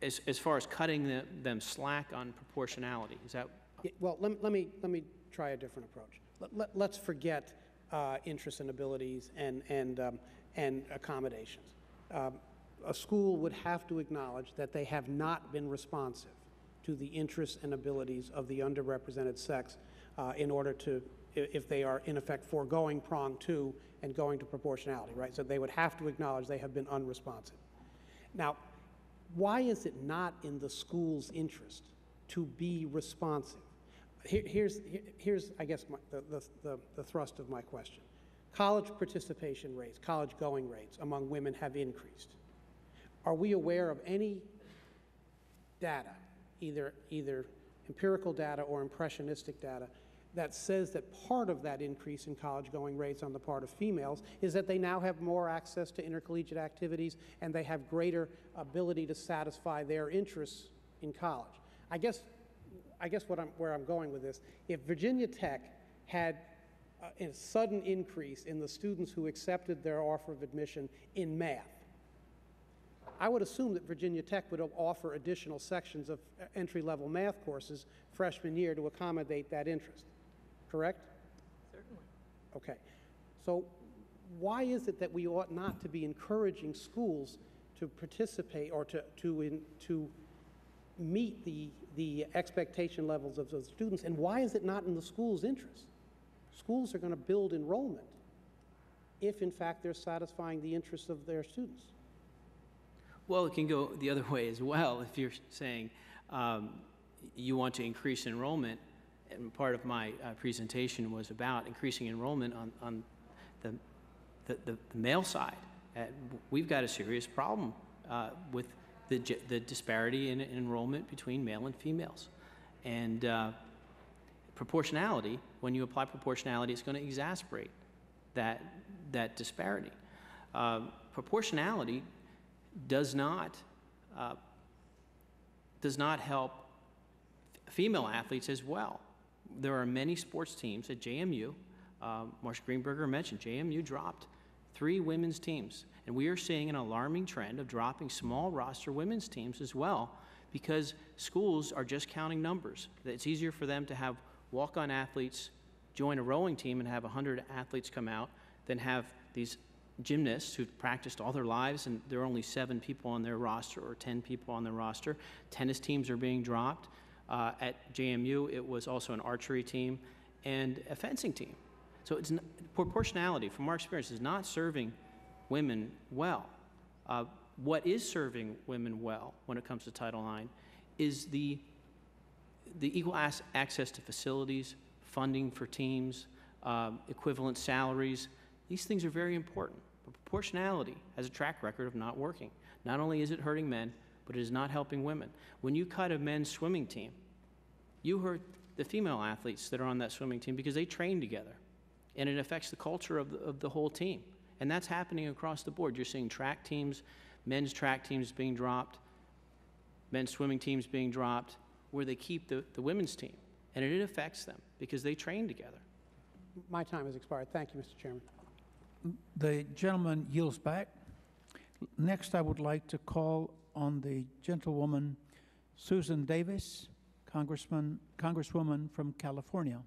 Speaker 7: as far as cutting them slack on proportionality, is that?
Speaker 13: Yeah, well, let me try a different approach. Let's forget interests and abilities and accommodations. A school would have to acknowledge that they have not been responsive to the interests and abilities of the underrepresented sex in order to, if they are in effect foregoing prong 2 and going to proportionality, right? So they would have to acknowledge they have been unresponsive. Now, why is it not in the school's interest to be responsive? Here's I guess, the thrust of my question. College participation rates, college going rates among women have increased. Are we aware of any data, either empirical data or impressionistic data, that says that part of that increase in college going rates on the part of females is that they now have more access to intercollegiate activities and they have greater ability to satisfy their interests in college? I guess where I'm going with this, if Virginia Tech had a sudden increase in the students who accepted their offer of admission in math, I would assume that Virginia Tech would offer additional sections of entry-level math courses freshman year to accommodate that interest, correct?
Speaker 6: Certainly.
Speaker 13: Okay. So why is it that we ought not to be encouraging schools to participate or to meet the expectation levels of those students, and why is it not in the school's interest? Schools are going to build enrollment if, in fact, they're satisfying the interests of their students.
Speaker 7: Well, it can go the other way as well. If you're saying you want to increase enrollment, and part of my presentation was about increasing enrollment on the male side. We've got a serious problem with the disparity in enrollment between male and females. And proportionality, when you apply proportionality, it's going to exacerbate that disparity. Proportionality does not help female athletes as well. There are many sports teams at JMU. Marcia Greenberger mentioned JMU dropped 3 women's teams. And we are seeing an alarming trend of dropping small roster women's teams as well, because schools are just counting numbers. It's easier for them to have walk-on athletes join a rowing team and have 100 athletes come out than have these gymnasts who've practiced all their lives and there are only 7 people on their roster or 10 people on their roster. Tennis teams are being dropped. At JMU, it was also an archery team and a fencing team. So it's proportionality, from our experience, is not serving women well. What is serving women well when it comes to Title IX is the equal access to facilities, funding for teams, equivalent salaries. These things are very important. But proportionality has a track record of not working. Not only is it hurting men, but it is not helping women. When you cut a men's swimming team, you hurt the female athletes that are on that swimming team because they train together. And it affects the culture of the whole team. And that's happening across the board. You're seeing track teams, men's track teams being dropped, men's swimming teams being dropped, where they keep the women's team. And it affects them because they train together.
Speaker 13: My time has expired. Thank you, Mr. Chairman.
Speaker 1: The gentleman yields back. Next, I would like to call on the gentlewoman Susan Davis, Congresswoman from California.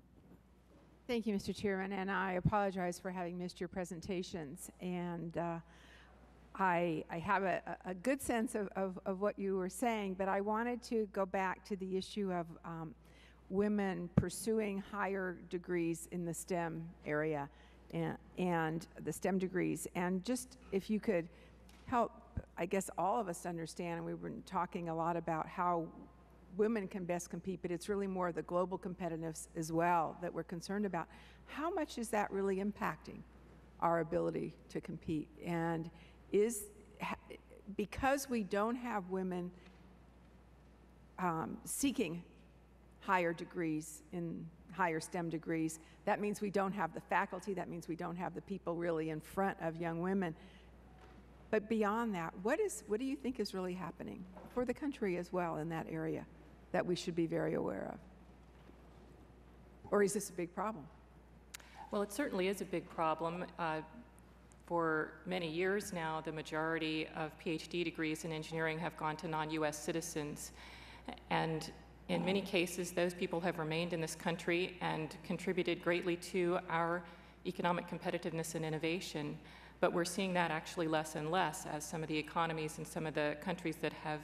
Speaker 14: Thank you, Mr. Chairman, and I apologize for having missed your presentations. And I have a good sense of what you were saying, but I wanted to go back to the issue of women pursuing higher degrees in the STEM area and the STEM degrees. And just if you could help, I guess, all of us understand, and we've been talking a lot about how women can best compete, but it's really more the global competitiveness as well that we're concerned about. How much is that really impacting our ability to compete? And because we don't have women seeking higher degrees in higher STEM degrees, that means we don't have the faculty, that means we don't have the people really in front of young women. But beyond that, what do you think is really happening for the country as well in that area that we should be very aware of? Or is this a big problem?
Speaker 6: Well, it certainly is a big problem. For many years now, the majority of PhD degrees in engineering have gone to non-U.S. citizens. And in many cases, those people have remained in this country and contributed greatly to our economic competitiveness and innovation. But we're seeing that actually less and less as some of the economies in some of the countries that have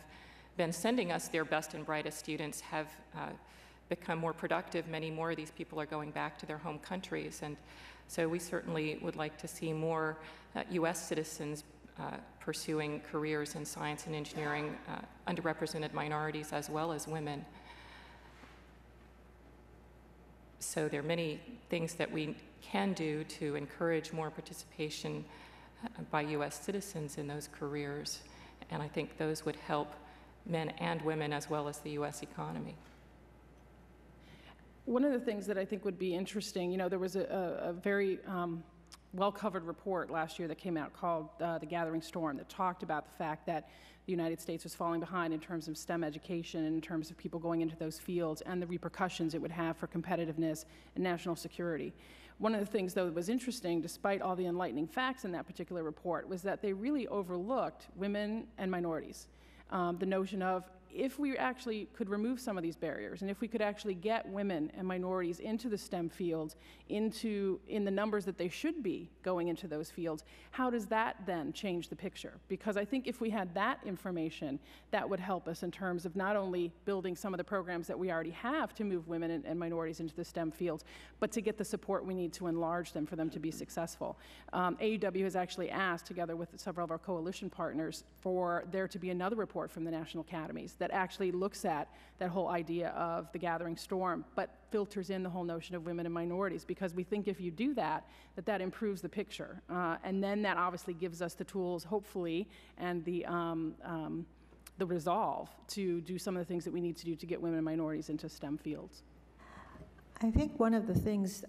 Speaker 6: been sending us their best and brightest students have become more productive. Many more of these people are going back to their home countries. And so we certainly would like to see more U.S. citizens pursuing careers in science and engineering, underrepresented minorities as well as women. So there are many things that we can do to encourage more participation by U.S. citizens in those careers, and I think those would help men and women as well as the U.S. economy.
Speaker 4: One of the things that I think would be interesting, there was a very well-covered report last year that came out called The Gathering Storm that talked about the fact that the United States was falling behind in terms of STEM education and in terms of people going into those fields and the repercussions it would have for competitiveness and national security. One of the things, though, that was interesting, despite all the enlightening facts in that particular report, was that they really overlooked women and minorities. The notion of if we actually could remove some of these barriers and if we could actually get women and minorities into the STEM fields, in the numbers that they should be going into those fields, how does that then change the picture? Because I think if we had that information, that would help us in terms of not only building some of the programs that we already have to move women and minorities into the STEM fields, but to get the support we need to enlarge them for them to be successful. AUW has actually asked, together with several of our coalition partners, for there to be another report from the national academies that actually looks at that whole idea of the gathering storm, but filters in the whole notion of women and minorities, because we think if you do that, that improves the picture. And then that obviously gives us the tools, hopefully, and the resolve to do some of the things that we need to do to get women and minorities into STEM fields.
Speaker 3: I think one of the things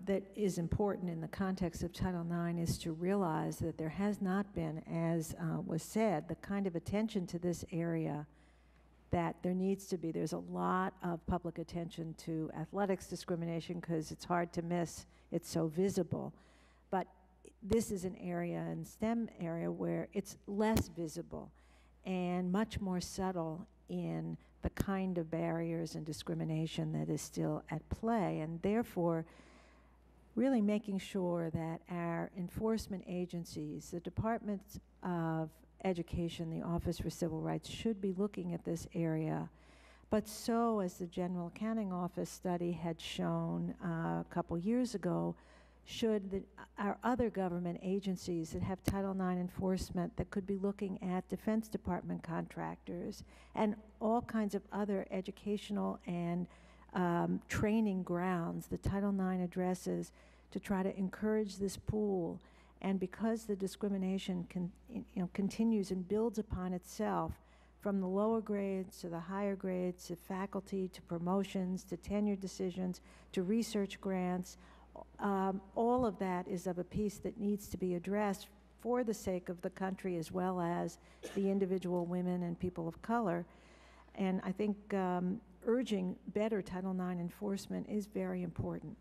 Speaker 3: that is important in the context of Title IX is to realize that there has not been, as was said, the kind of attention to this area that there needs to be. There's a lot of public attention to athletics discrimination because it's hard to miss, it's so visible. But this is an area, in STEM area, where it's less visible and much more subtle in the kind of barriers and discrimination that is still at play, and therefore really making sure that our enforcement agencies, the Departments of Education, the Office for Civil Rights, should be looking at this area. But so, as the General Accounting Office study had shown a couple years ago, should our other government agencies that have Title IX enforcement that could be looking at Defense Department contractors and all kinds of other educational and training grounds that Title IX addresses to try to encourage this pool. And because the discrimination continues and builds upon itself from the lower grades to the higher grades to faculty to promotions to tenure decisions to research grants, all of that is of a piece that needs to be addressed for the sake of the country as well as the individual women and people of color. And I think urging better Title IX enforcement is very important.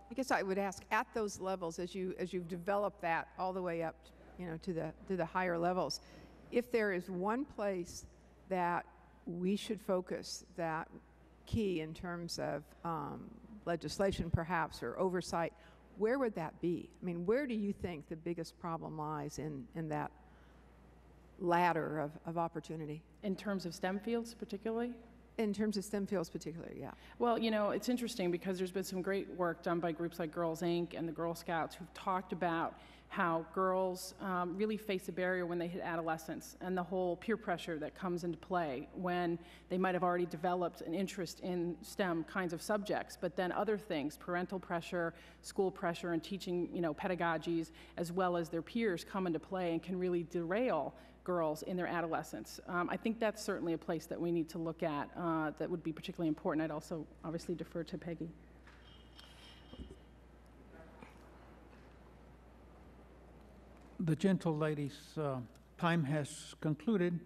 Speaker 14: I guess I would ask, at those levels, as you've developed that all the way up, to the higher levels, if there is one place that we should focus that key in terms of legislation, perhaps, or oversight, where would that be? I mean, where do you think the biggest problem lies in that ladder of opportunity?
Speaker 4: In terms of STEM fields, particularly?
Speaker 14: In terms of STEM fields particularly, yeah.
Speaker 4: Well, it's interesting because there's been some great work done by groups like Girls Inc. and the Girl Scouts who've talked about how girls really face a barrier when they hit adolescence and the whole peer pressure that comes into play when they might have already developed an interest in STEM kinds of subjects, but then other things, parental pressure, school pressure, and teaching, pedagogies, as well as their peers come into play and can really derail girls in their adolescence. I think that's certainly a place that we need to look at that would be particularly important. I'd also obviously defer to Peggy.
Speaker 1: The gentle lady's time has concluded,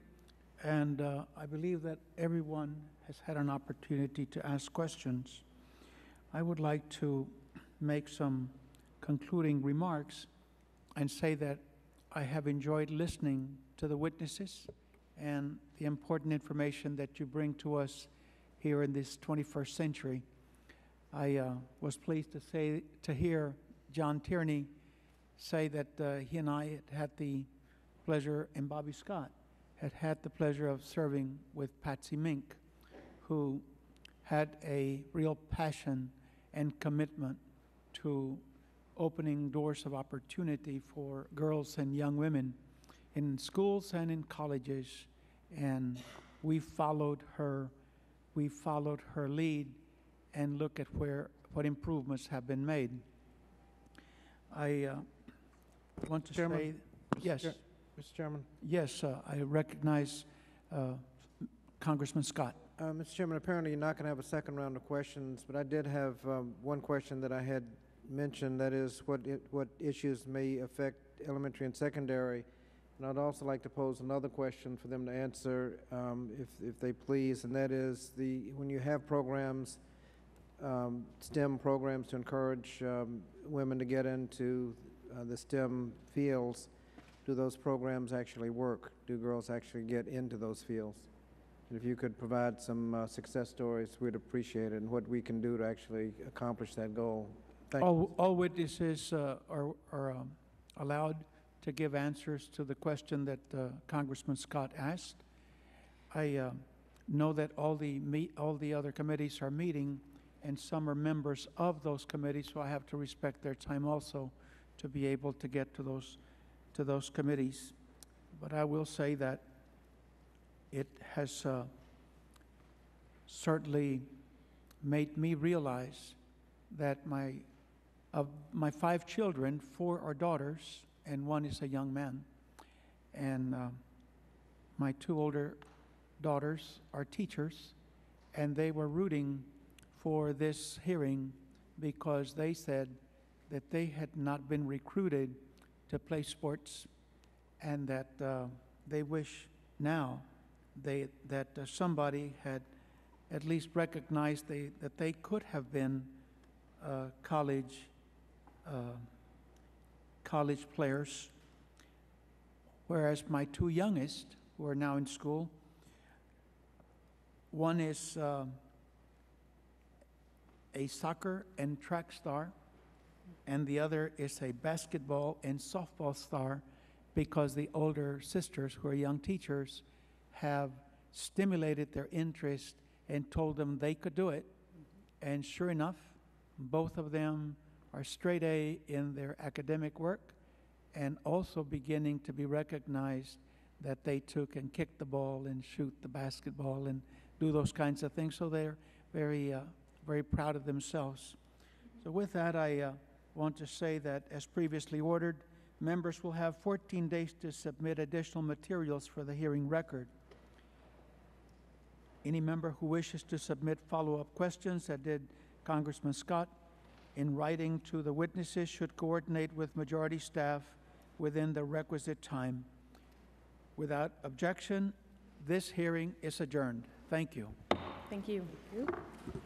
Speaker 1: and I believe that everyone has had an opportunity to ask questions. I would like to make some concluding remarks and say that I have enjoyed listening to the witnesses and the important information that you bring to us here in this 21st century. I was pleased to hear John Tierney say that he and I had the pleasure, and Bobby Scott had the pleasure of serving with Patsy Mink, who had a real passion and commitment to opening doors of opportunity for girls and young women in schools and in colleges, and we followed her lead and look at what improvements have been made. I want to say, yes.
Speaker 10: Mr. Chairman?
Speaker 1: Yes, I recognize Congressman Scott.
Speaker 10: Mr. Chairman, apparently you're not going to have a second round of questions, but I did have one question that I had mentioned, that is what issues may affect elementary and secondary. And I'd also like to pose another question for them to answer, if they please, and that is when you have programs, STEM programs to encourage women to get into the STEM fields, do those programs actually work? Do girls actually get into those fields? And if you could provide some success stories, we'd appreciate it, and what we can do to actually accomplish that goal. Thank you.
Speaker 1: All witnesses are allowed to give answers to the question that Congressman Scott asked. I know that all the other committees are meeting, and some are members of those committees, so I have to respect their time also to be able to get to those committees. But I will say that it has certainly made me realize that of my 5 children, 4 are daughters and 1 is a young man. And my 2 older daughters are teachers, and they were rooting for this hearing because they said that they had not been recruited to play sports, and that they wish now that somebody had at least recognized that they could have been college players, whereas my 2 youngest, who are now in school, one is a soccer and track star, and the other is a basketball and softball star, because the older sisters, who are young teachers, have stimulated their interest and told them they could do it. And sure enough, both of them are straight A in their academic work, and also beginning to be recognized that they took and kick the ball and shoot the basketball and do those kinds of things. So they're very, very proud of themselves. So with that, I want to say that, as previously ordered, members will have 14 days to submit additional materials for the hearing record. Any member who wishes to submit follow-up questions, that did Congressman Scott, in writing to the witnesses, should coordinate with majority staff within the requisite time. Without objection, this hearing is adjourned. Thank you.
Speaker 4: Thank you.
Speaker 8: Thank you.